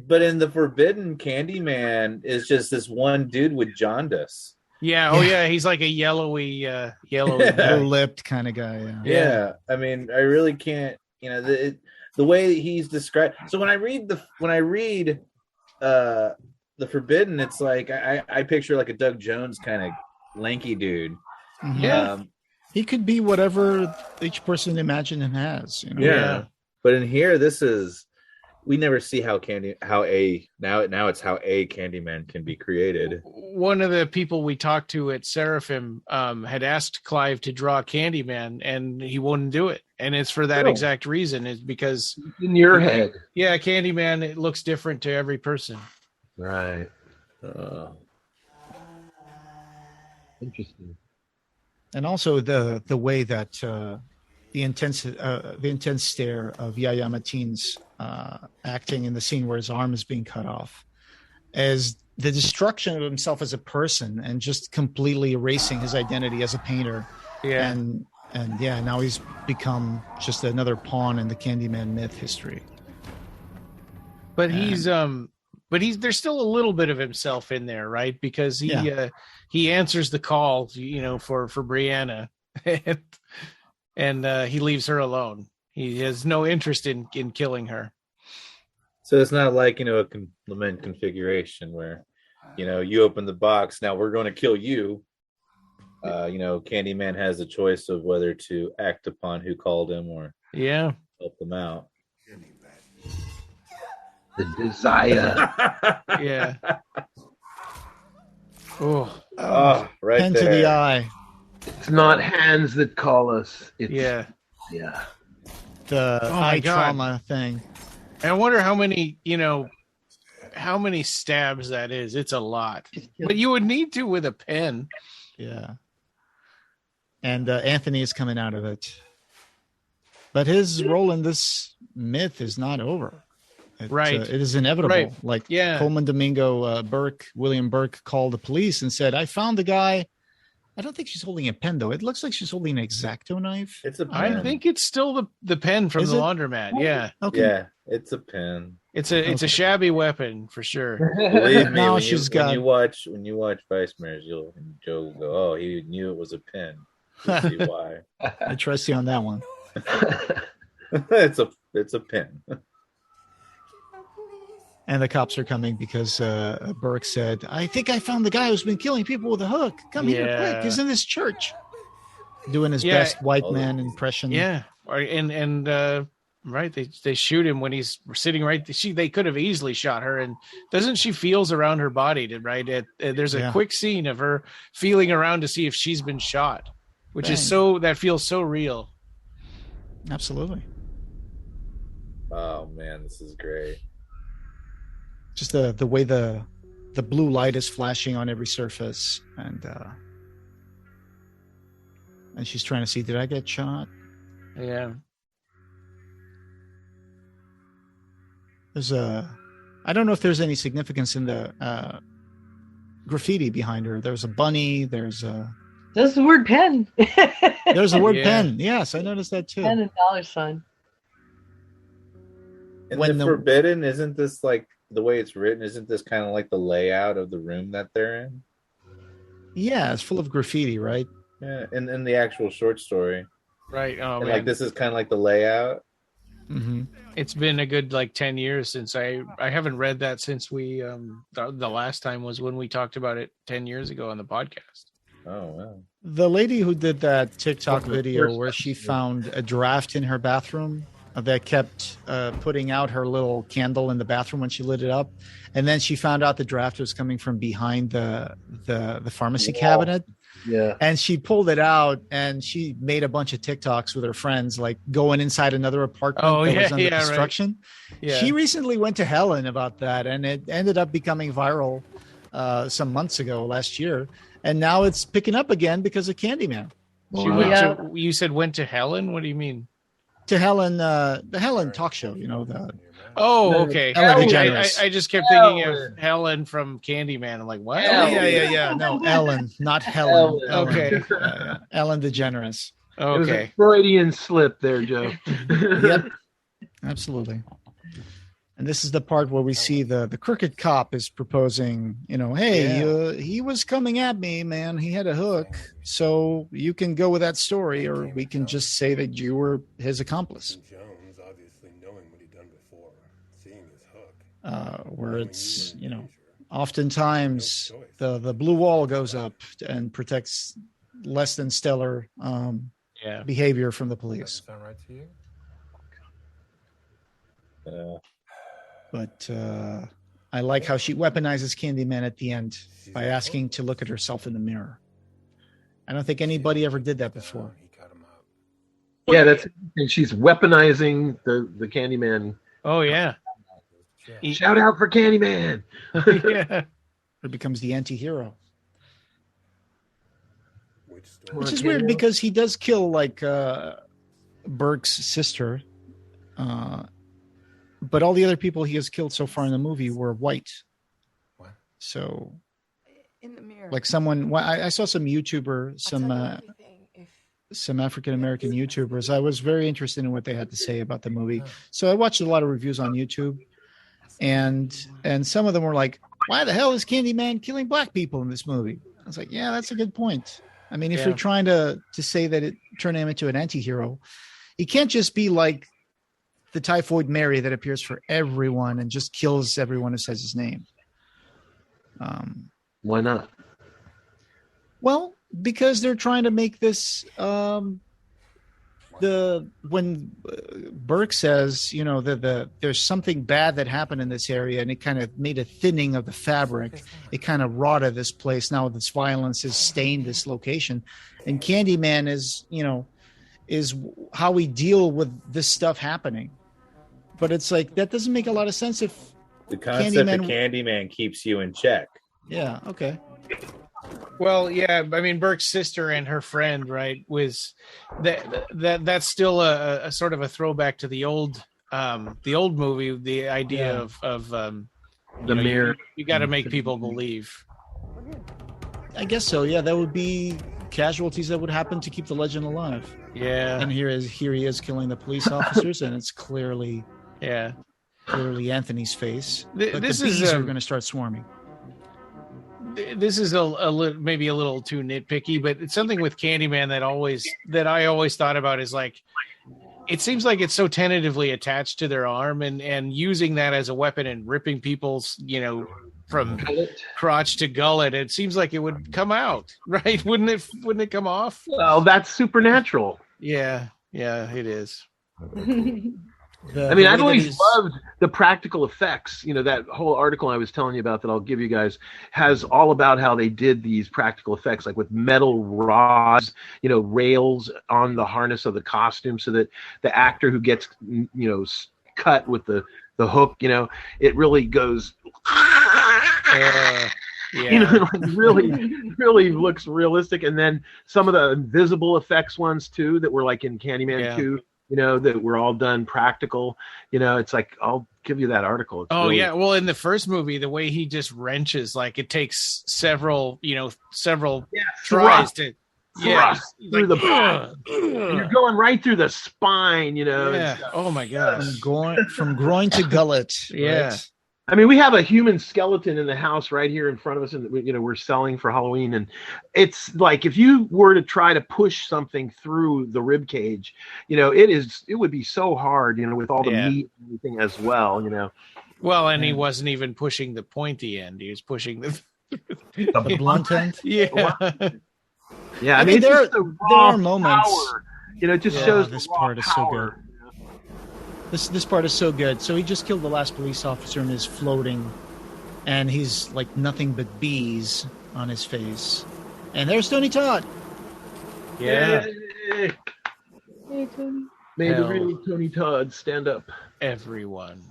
But in the Forbidden, Candyman is just this one dude with jaundice. Yeah. Oh, yeah. He's like a yellowy blue-lipped kind of guy. Yeah. I mean, I really can't. The way he's described. So when I read the Forbidden, it's like I picture like a Doug Jones kind of lanky dude. Yeah. He could be whatever each person imagine him as. Yeah. But in here, we never see how Candyman can be created. One of the people we talked to at Seraphim had asked Clive to draw Candyman, and he wouldn't do it. And it's for that exact reason. Is because in your head. Yeah, Candyman, it looks different to every person. Right. Interesting. And also the way that the intense stare of Yahya Mateen's acting in the scene where his arm is being cut off, as the destruction of himself as a person and just completely erasing his identity as a painter. Yeah. And now he's become just another pawn in the Candyman myth history. But there's still a little bit of himself in there, right? Because he answers the call, for Brianna, and he leaves her alone. He has no interest in killing her. So it's not like a Lament configuration where you open the box, now we're going to kill you. Candyman has the choice of whether to act upon who called him or help them out. The desire. Yeah. Oh, right pen there. to the eye. It's not hands that call us. It's, yeah. The eye trauma thing. And I wonder how many stabs that is. It's a lot. But you would need to with a pen. Yeah. And Anthony is coming out of it. But his role in this myth is not over. Right. It is inevitable. Right. Like Coleman Domingo William Burke called the police and said, I found the guy. I don't think she's holding a pen, though. It looks like she's holding an X-Acto knife. It's a pen. I think it's still the pen from the laundromat. Yeah. Okay. Yeah, it's a pen. It's a shabby weapon for sure. Believe me, Now when you watch Vice Mayors, Joe will go, oh, he knew it was a pen. You'll see why. I trust you on that one. It's a pen. And the cops are coming because Burke said, I think I found the guy who's been killing people with a hook. Come here quick. He's in this church. Doing his best white man impression. Yeah. And right. They shoot him when he's sitting right. They could have easily shot her. And doesn't she feels around her body? Right. There's a quick scene of her feeling around to see if she's been shot, which is that feels so real. Absolutely. Oh man, this is great. Just the way the blue light is flashing on every surface, and she's trying to see, did I get shot? Yeah. There's I don't know if there's any significance in the graffiti behind her. There's a bunny. There's the word pen. There's the word pen. Yes, I noticed that too. Pen and $sign. And when the Forbidden, isn't this like the way it's written? Isn't this kind of like the layout of the room that they're in? Yeah, it's full of graffiti, right? Yeah, in the actual short story. Right. Oh, and man. like this is kind of like the layout. Mm-hmm. It's been a good 10 years since I haven't read that since we the last time was when we talked about it 10 years ago on the podcast. Oh wow. The lady who did that TikTok video where she found a draft in her bathroom that kept putting out her little candle in the bathroom when she lit it up, and then she found out the draft was coming from behind the pharmacy cabinet. Yeah. And she pulled it out and she made a bunch of TikToks with her friends, like going inside another apartment that was under construction. Right. Yeah. She recently went to Helen about that, and it ended up becoming viral some months ago, last year. And now it's picking up again because of Candyman. She went you said went to Helen? What do you mean? To Helen, the Helen talk show, the. Oh, okay. Ellen DeGeneres. I just kept thinking of Helen from Candyman. I'm like, what? Yeah. No, Ellen, not Helen. Ellen. Okay. Ellen DeGeneres. Okay. It was a Freudian slip there, Joe. Yep. Absolutely. And this is the part where we see the crooked cop is proposing, hey, he was coming at me, man. He had a hook. So you can go with that story, or we can just say that you were his accomplice. Jones, obviously knowing what he'd done before, seeing his hook. Where it's, oftentimes the blue wall goes up and protects less than stellar behavior from the police. Sound right to you? But I like how she weaponizes Candyman at the end by asking to look at herself in the mirror. I don't think anybody ever did that before. Yeah, that's and she's weaponizing the Candyman. Oh yeah. Shout out for Candyman. Yeah. It becomes the anti-hero. Which is Okay. weird because he does kill Burke's sister. But all the other people he has killed so far in the movie were white. What? So, In the mirror. like someone, I saw some YouTuber, some African American YouTubers. I was very interested in what they had to say about the movie. So I watched a lot of reviews on YouTube, and some of them were like, "Why the hell is Candyman killing black people in this movie?" I was like, "Yeah, that's a good point." I mean, if you're trying to say that it turned him into an anti-hero, he can't just be like the Typhoid Mary that appears for everyone and just kills everyone who says his name. Why not? Well, because they're trying to make this when Burke says, there's something bad that happened in this area and it kind of made a thinning of the fabric. It kind of rotted this place. Now this violence has stained this location, and Candyman is how we deal with this stuff happening. But it's like, that doesn't make a lot of sense if the concept of Candyman keeps you in check. Yeah. Okay. Well, yeah. I mean, Burke's sister and her friend, right, was that's still a sort of a throwback to the old movie. The idea of the mirror. You got to make people believe. I guess so. Yeah, that would be casualties that would happen to keep the legend alive. Yeah. And here he is killing the police officers, and it's clearly Anthony's face. But This the is bees are going to start swarming. This is maybe a little too nitpicky, but it's something with Candyman that I always thought about is like, it seems like it's so tentatively attached to their arm and using that as a weapon and ripping people's, from crotch to gullet. It seems like it would come out, right? Wouldn't it come off? Well, that's supernatural. Yeah, it is. I've always loved the practical effects. That whole article I was telling you about that I'll give you guys has all about how they did these practical effects, like with metal rods, rails on the harness of the costume, so that the actor who gets, cut with the hook, it really goes, really looks realistic. And then some of the invisible effects ones too, that were like in Candyman 2. That were all done practical. It's like, I'll give you that article. It's really... yeah. Well, in the first movie, the way he just wrenches, like it takes several tries to thrust through the back. You're going right through the spine, Yeah. Oh my gosh. From groin to gullet. Yeah. Right? I mean, we have a human skeleton in the house right here in front of us, and we're selling for Halloween. And it's like, if you were to try to push something through the rib cage, it would be so hard, with all the meat and everything as well, Well, and he wasn't even pushing the pointy end; he was pushing the blunt end. Yeah. Yeah, I mean, there are moments. Power. It just shows this part is so good. This part is so good. So he just killed the last police officer and is floating, and he's like nothing but bees on his face. And there's Tony Todd. Yeah. Yay. May the real Tony Todd stand up. Everyone.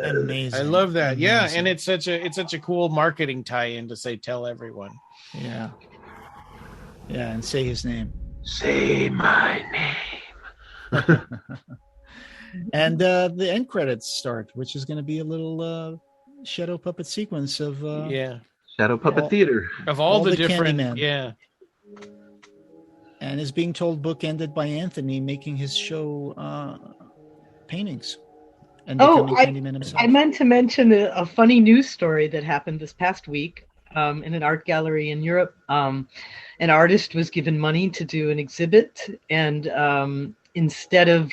Amazing. I love that. Amazing. Yeah, and it's such a cool marketing tie-in to say tell everyone. Yeah. Yeah, and say his name. Say my name. And the end credits start, which is going to be a little shadow puppet sequence of Shadow Puppet Theater. Of all the the different Candyman. Yeah. and is being told bookended by Anthony making his show paintings and becoming Candyman himself. I meant to mention a funny news story that happened this past week in an art gallery in Europe. An artist was given money to do an exhibit, and instead of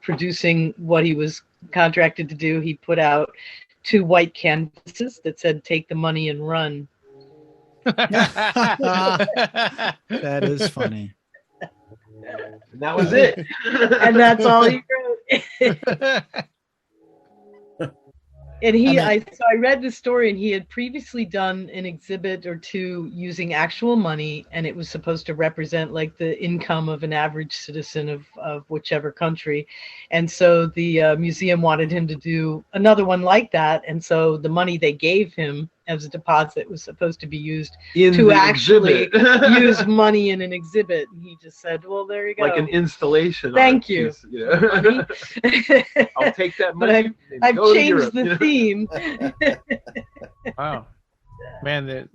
producing what he was contracted to do, he put out 2 white canvases that said "Take the money and run." That is funny. And that was it. And that's all he wrote. And I read the story, and he had previously done an exhibit or 2 using actual money, and it was supposed to represent like the income of an average citizen of whichever country. And so the museum wanted him to do another one like that. And so the money they gave him as a deposit was supposed to be used to actually use money in an exhibit. And he just said, well, there you go. Like an installation. Thank you. Yeah. I'll take that money. But I've changed the theme. Wow. Man,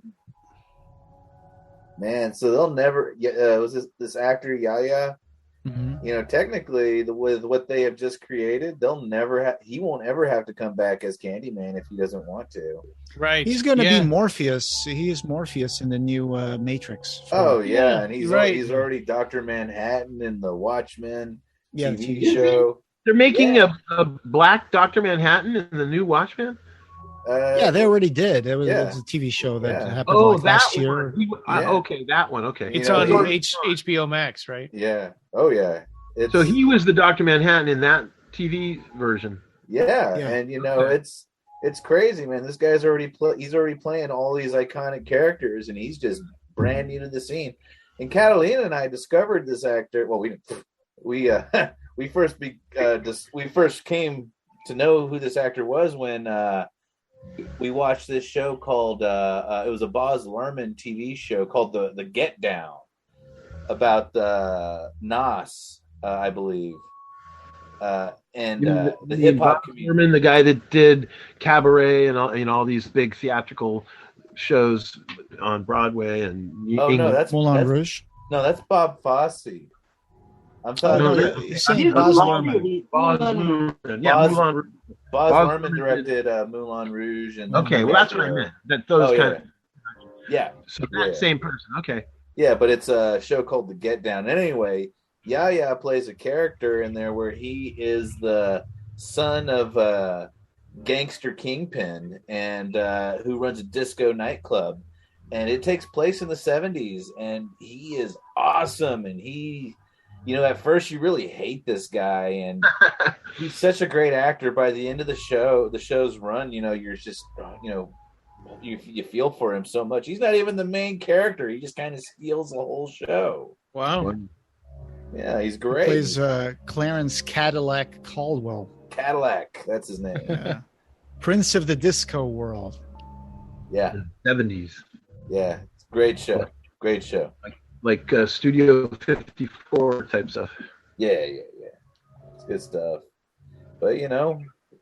so they'll never was this actor Yaya? Mm-hmm. You know, technically, with what they have just created, he won't ever have to come back as Candyman if he doesn't want to. Right. He's going to be Morpheus. He is Morpheus in the new Matrix. And he's already Dr. Manhattan in the Watchmen TV show. They're making a black Dr. Manhattan in the new Watchmen? They already did. It was a TV show that happened last year. Okay, that one. Okay. It's on HBO Max, right? Yeah. Oh, yeah. So he was the Dr. Manhattan in that TV version. Yeah. And, it's crazy, man. This guy's already playing all these iconic characters, and he's just brand new to the scene. And Catalina and I discovered this actor. Well, we first came to know who this actor was when we watched this show called it was a Baz Luhrmann TV show called the Get Down about Nas, I believe, and the hip hop community. The guy that did Cabaret and all these big theatrical shows on Broadway and that's Moulin Rouge. No, that's Bob Fosse. I'm talking. Baz Luhrmann. Baz Luhrmann directed Moulin Rouge, and well, that's what I meant. That those kind of. Yeah. So that same person. Okay. Yeah, but it's a show called The Get Down. And anyway, Yaya plays a character in there where he is the son of a gangster kingpin and who runs a disco nightclub. And it takes place in the 70s, and he is awesome. And he, at first you really hate this guy, and he's such a great actor. By the end of the show's run, you're just, you feel for him so much. He's not even the main character. He just kind of steals the whole show. Wow. Yeah, he's great. He plays Clarence Cadillac Caldwell. Cadillac, that's his name. Yeah. Prince of the Disco World. Yeah. 70s. Yeah, great show. Great show. Like Studio 54 type stuff. Yeah. It's good stuff. But,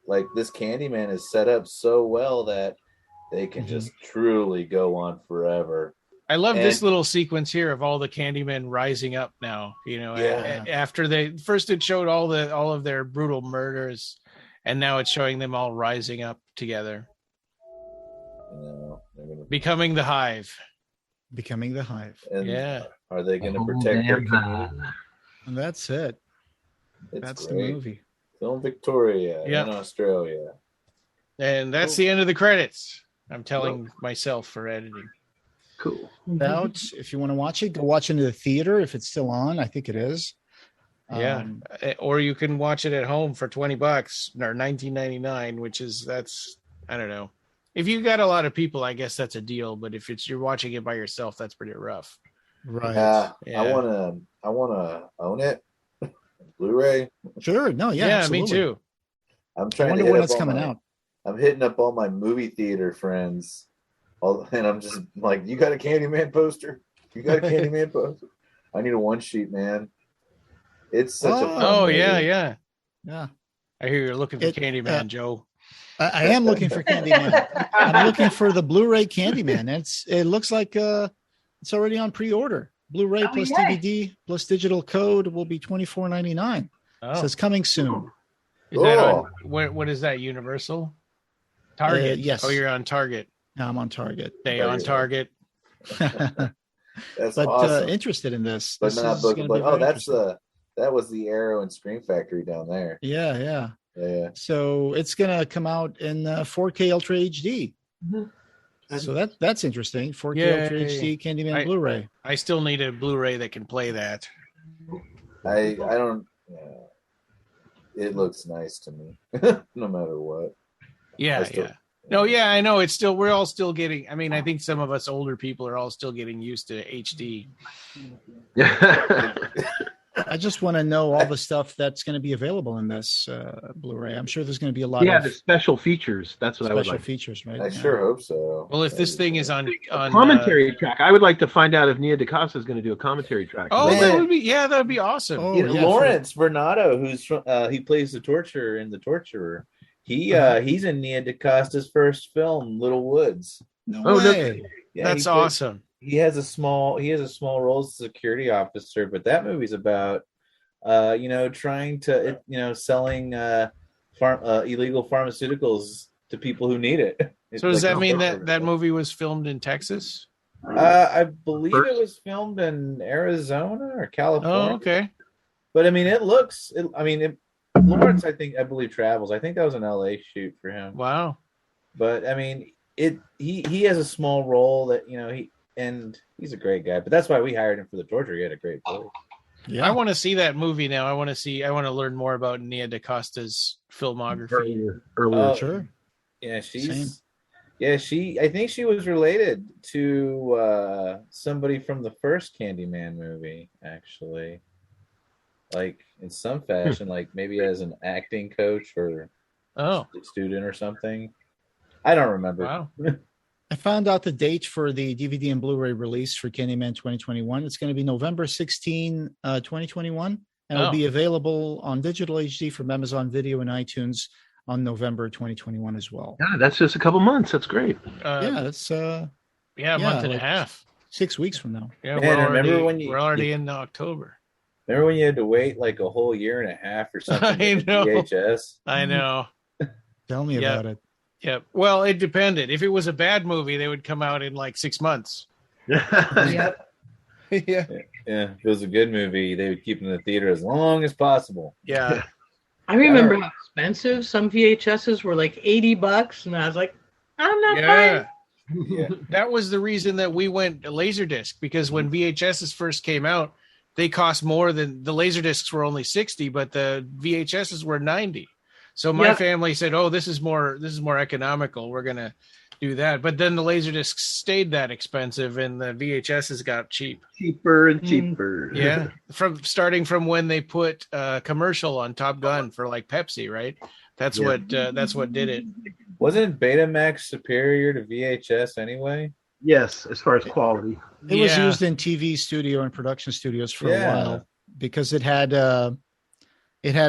like this Candyman is set up so well that they can just truly go on forever. I love this little sequence here of all the Candymen rising up now. After it showed all of their brutal murders, and now it's showing them all rising up together. Becoming the Hive. Becoming the Hive. And are they going to protect their community? And that's it. That's great. The movie. Film Victoria in Australia. And that's the end of the credits. I'm telling myself for editing. Cool. If you want to watch it, go watch it in the theater if it's still on. I think it is. Yeah. Or you can watch it at home for $20 or $19.99, I don't know. If you got a lot of people, I guess that's a deal. But if you're watching it by yourself, that's pretty rough. Right. Yeah. I wanna own it. Blu-ray. Sure. No. Yeah. Absolutely. Me too. I'm trying. I wonder when it's coming out. I'm hitting up all my movie theater friends, and I'm just like, "You got a Candyman poster? You got a Candyman poster? I need a one sheet, man." It's such a fun movie. Yeah. I hear you're looking for Candyman, Joe. I am looking for Candyman. I'm looking for the Blu-ray Candyman. It looks like it's already on pre-order. Blu-ray plus yay. DVD plus digital code will be $24.99. Oh. Says coming soon. Is that on, what is that? Universal? Target. Yes. Oh, you're on Target. No, I'm on Target. Stay on Target. That's but awesome. Interested in this. But This not is looking gonna be like, very that was the Arrow and Scream Factory down there. Yeah. Yeah. So it's gonna come out in 4K Ultra HD. Mm-hmm. So that's interesting. 4K Yay. Ultra HD Candyman Blu-ray. I still need a Blu-ray that can play that. I don't. It looks nice to me, no matter what. Yeah. No, yeah, I know. It's still, we're all still getting, I mean, I think some of us older people are all still getting used to HD. I just want to know all the stuff that's going to be available in this Blu-ray. I'm sure there's going to be a lot of the special features. That's what I would special like. features, right? I sure hope so. Well, if this thing is on Commentary track. I would like to find out if Nia DaCosta is going to do a commentary track. that would be awesome. Oh, Lawrence Bernardo, who's from, he plays the torturer in The Torturer. He's in Nia DaCosta's first film, Little Woods. No way. Yeah, that's awesome. He has a small role as a security officer, but that movie's about trying to selling illegal pharmaceuticals to people who need it. So does that mean that movie was filmed in Texas? I believe it was filmed in Arizona or California. Oh, okay. But I mean, Lawrence, I believe travels. I think that was an LA shoot for him. Wow. But I mean, he has a small role that he's a great guy. But that's why we hired him for The Torture. He had a great role. Yeah. I want to see that movie now. I want to learn more about Nia DaCosta's filmography. Earlier. Sure. Yeah, I think she was related to somebody from the first Candyman movie, actually. Like in some fashion, like maybe as an acting coach or student or something. I don't remember. Wow. I found out the date for the DVD and Blu-ray release for Candyman 2021. It's going to be November 16, 2021, and it'll be available on digital HD from Amazon Video and iTunes on November 2021 as well. Yeah, that's just a couple months. That's great. That's a month and a half. 6 weeks from now. Yeah, Man, we're already in October. Remember when you had to wait like a whole year and a half or something? I know. VHS? I know. Tell me about it. Yeah. Well, it depended. If it was a bad movie, they would come out in like 6 months. Yep. Yeah. Yeah. If it was a good movie, they would keep it in the theater as long as possible. Yeah. I remember how expensive some VHSs were, like $80, and I was like, I'm not buying. Yeah. That was the reason that we went Laserdisc, because when VHSs first came out, they cost more than the Laserdiscs were only 60, but the VHSs were 90. So my family said, "Oh, this is more economical. We're gonna do that." But then the Laserdiscs stayed that expensive, and the VHSs got cheaper and cheaper. Yeah, starting from when they put a commercial on Top Gun for like Pepsi, right? That's what did it. Wasn't Betamax superior to VHS anyway? Yes, as far as quality. It was used in TV studio and production studios for a while because it had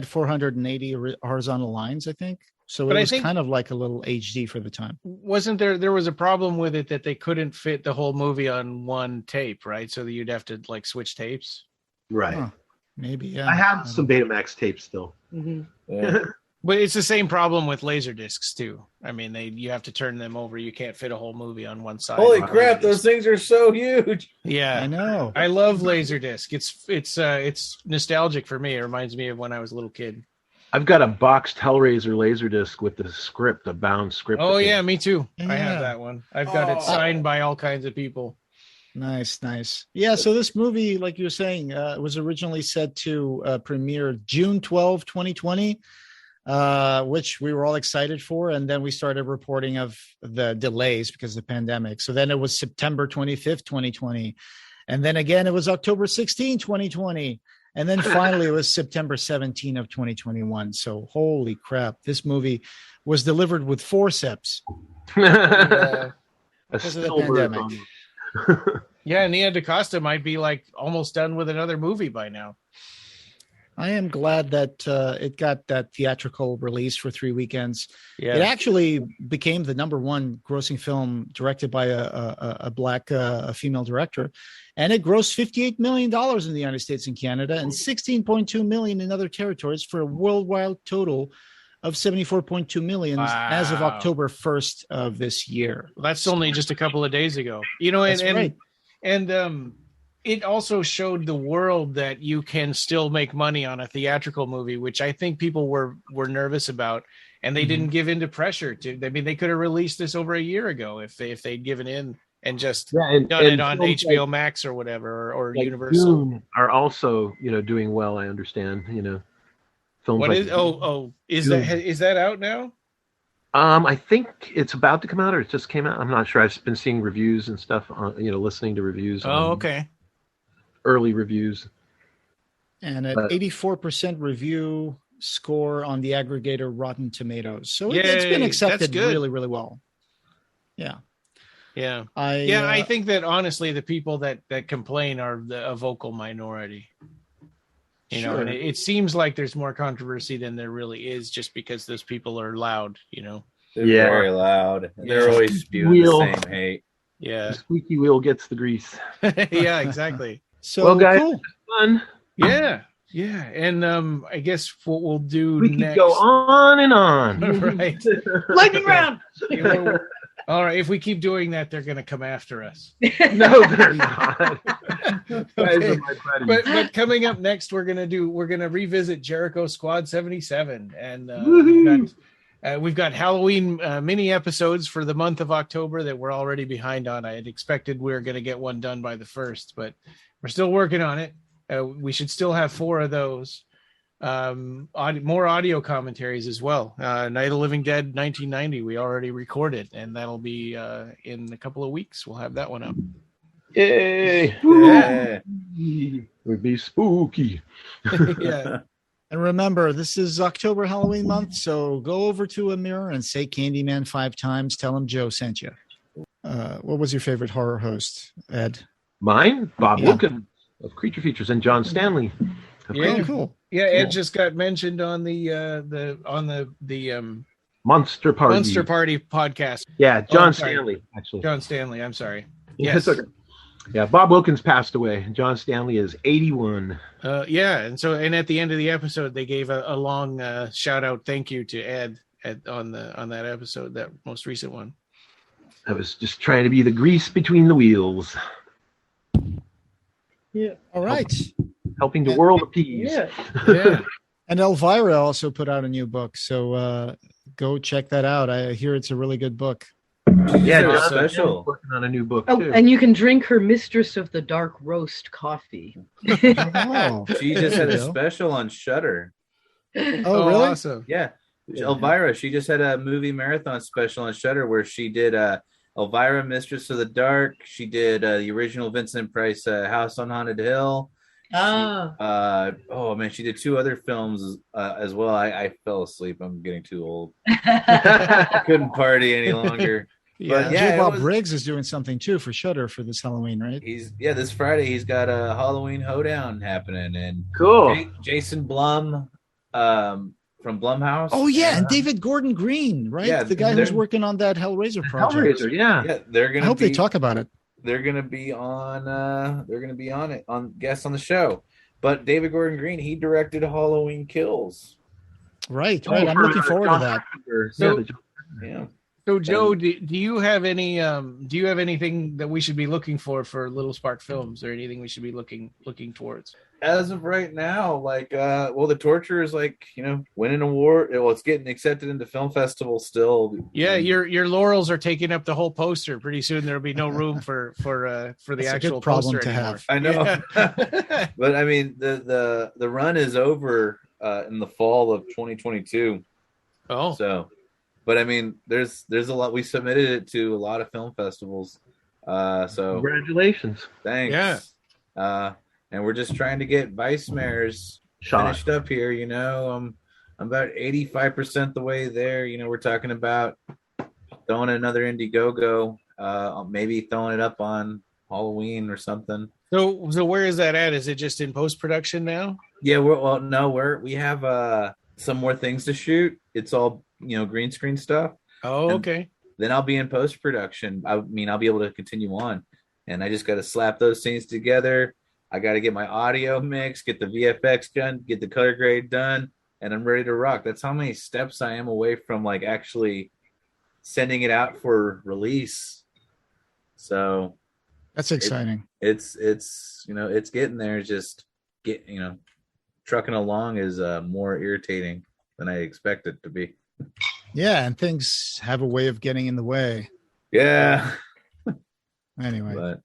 480 horizontal lines, I think. So it was kind of like a little HD for the time. Wasn't there was a problem with it that they couldn't fit the whole movie on one tape, right? So that you'd have to like switch tapes. Right. Huh. Maybe, yeah. I have some Betamax tapes still. Mm-hmm. Yeah. But it's the same problem with Laserdiscs too. I mean, you have to turn them over. You can't fit a whole movie on one side. Holy crap! Those things are so huge. Yeah, I know. I love Laserdisc. It's nostalgic for me. It reminds me of when I was a little kid. I've got a boxed Hellraiser Laserdisc with the script, a bound script. Oh yeah, me too. Yeah. I have that one. I've got it signed by all kinds of people. Nice. Yeah, so this movie, like you were saying, was originally set to premiere June 12, 2020. Which we were all excited for. And then we started reporting of the delays because of the pandemic. So then it was September 25th, 2020. And then again, it was October 16, 2020. And then finally it was September 17 of 2021. So holy crap, this movie was delivered with forceps. A because of the stillbirth pandemic. Yeah, Nia DaCosta might be like almost done with another movie by now. I am glad that it got that theatrical release for 3 weekends. Yeah. It actually became the number one grossing film directed by a black female director, and it grossed $58 million in the United States and Canada and $16.2 million in other territories for a worldwide total of $74.2 million as of October 1st of this year. Well, that's only just a couple of days ago. You know, and it also showed the world that you can still make money on a theatrical movie, which I think people were nervous about, and they didn't give in to pressure. I mean, they could have released this over a year ago if they'd given in and just done it on HBO Max or whatever, or like Universal. Dune are also, doing well. I understand. Films. What is? Is that out now? I think it's about to come out, or it just came out. I'm not sure. I've been seeing reviews and stuff. Listening to reviews. Oh, okay. Early reviews, and an 84% review score on the aggregator Rotten Tomatoes. So it's been accepted really, really well. Yeah. I think that honestly, the people that complain are a vocal minority. You know, and it seems like there's more controversy than there really is, just because those people are loud. They're very loud. They're always spewing the same hate. Yeah, the squeaky wheel gets the grease. Yeah, exactly. So, well, guys, cool. Fun. Yeah. And I guess what we'll do we next. Could go on and on. Right. Lightning round. All right. If we keep doing that, they're going to come after us. No, they're not. Okay. But coming up next, we're going to revisit Jericho Squad 77, and we've got Halloween mini episodes for the month of October that we're already behind on. I had expected we were going to get one done by the 1st, but we're still working on it. We should still have 4 of those. More audio commentaries as well. Night of the Living Dead 1990 we already recorded, and that'll be in a couple of weeks. We'll have that one up. Yay! Yeah. It would be spooky. Yeah. And remember, this is October Halloween month, so go over to a mirror and say Candyman 5 times. Tell him Joe sent you. What was your favorite horror host, Ed? Mine? Bob Wilkins of Creature Features and John Stanley. Yeah, cool. Yeah, Ed just got mentioned on the Monster Party podcast. Yeah, John Stanley, actually. John Stanley, I'm sorry. Yes. Yeah, Bob Wilkins passed away. John Stanley is 81. And at the end of the episode, they gave a long shout out, thank you to Ed on that episode, that most recent one. I was just trying to be the grease between the wheels. Yeah. All right. Helping the world appease. Yeah. And Elvira also put out a new book, so go check that out. I hear it's a really good book. Yeah, John's special. Working on a new book Oh, too. and you can drink her Mistress of the Dark Roast coffee. Oh, She just had a special on Shudder. Oh, really? Awesome. Yeah. Elvira, she just had a movie marathon special on Shudder where she did Elvira, Mistress of the Dark. She did the original Vincent Price House on Haunted Hill. She did 2 other films as well. I fell asleep. I'm getting too old. I couldn't party any longer. But Joe Bob Briggs is doing something too for Shudder for this Halloween, right? This Friday he's got a Halloween hoedown happening, and cool. Jason Blum from Blumhouse. Oh yeah, and David Gordon Green, right? Yeah, the guy who's working on that Hellraiser project. Hellraiser, yeah. They're gonna. I hope they talk about it. They're gonna be on. They're gonna be on it on guests on the show. But David Gordon Green, he directed Halloween Kills. Right. I'm looking forward to that. So Joe, do you have any? Do you have anything that we should be looking for Little Spark Films, or anything we should be looking towards? As of right now, The Torture is winning an award. Well, it's getting accepted into film festivals still. Yeah, your laurels are taking up the whole poster. Pretty soon there'll be no room for the actual poster anymore. I know, yeah. But I mean the run is over in the fall of 2022. Oh, so. But I mean, there's a lot. We submitted it to a lot of film festivals. So congratulations. Thanks. Yeah. And we're just trying to get Vice Mares finished up here. I'm about 85% the way there. We're talking about throwing another Indiegogo, maybe throwing it up on Halloween or something. So where is that at? Is it just in post-production now? Yeah, we have some more things to shoot. It's all, green screen stuff. Oh, And okay. then I'll be in post-production. I'll be able to continue on. And I just got to slap those scenes together. I got to get my audio mixed, get the VFX done, get the color grade done, and I'm ready to rock. That's how many steps I am away from like actually sending it out for release. So that's exciting. It's getting there. Just trucking along is more irritating than I expect it to be. Yeah, and things have a way of getting in the way. Yeah. Anyway.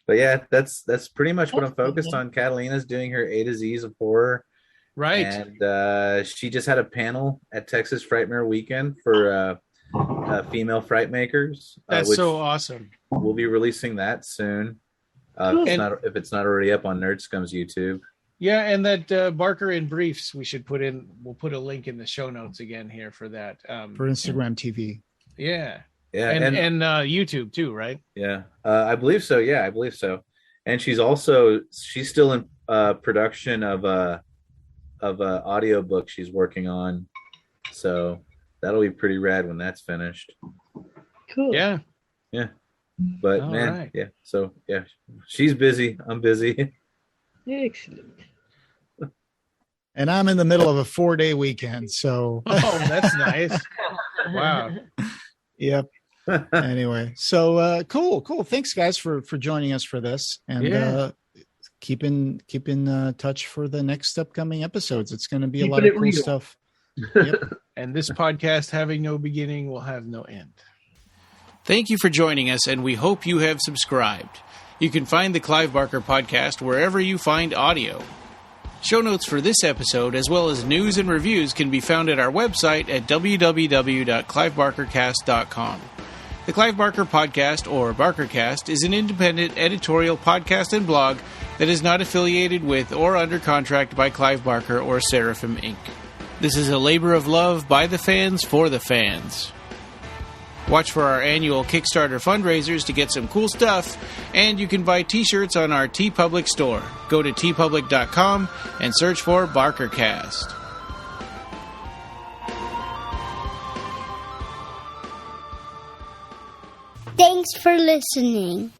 But yeah, that's pretty much what I'm focused on. Catalina's doing her A to Z's of horror. Right. And she just had a panel at Texas Frightmare Weekend for female fright makers. That's so awesome. We'll be releasing that soon. If it's not already up on Nerdscum's YouTube. Yeah, and that Barker in Briefs, we'll put a link in the show notes again here for that. For Instagram TV. Yeah. Yeah. And YouTube too, right? Yeah. I believe so. Yeah, I believe so. And she's still in production of an audiobook she's working on. So that'll be pretty rad when that's finished. Cool. Yeah. Yeah. But All man, right. yeah. So yeah, she's busy. I'm busy. Excellent. And I'm in the middle of a 4-day weekend, so that's nice. Wow. Yep. Anyway, so cool. Thanks, guys, for joining us for this, and keep in touch for the next upcoming episodes. It's going to be a lot of cool stuff. Yep. And this podcast, having no beginning, will have no end. Thank you for joining us, and we hope you have subscribed. You can find the Clive Barker Podcast wherever you find audio. Show notes for this episode, as well as news and reviews, can be found at our website at www.clivebarkercast.com. The Clive Barker Podcast, or BarkerCast, is an independent editorial podcast and blog that is not affiliated with or under contract by Clive Barker or Seraphim Inc. This is a labor of love by the fans for the fans. Watch for our annual Kickstarter fundraisers to get some cool stuff, and you can buy t-shirts on our TeePublic store. Go to tpublic.com and search for BarkerCast. Thanks for listening.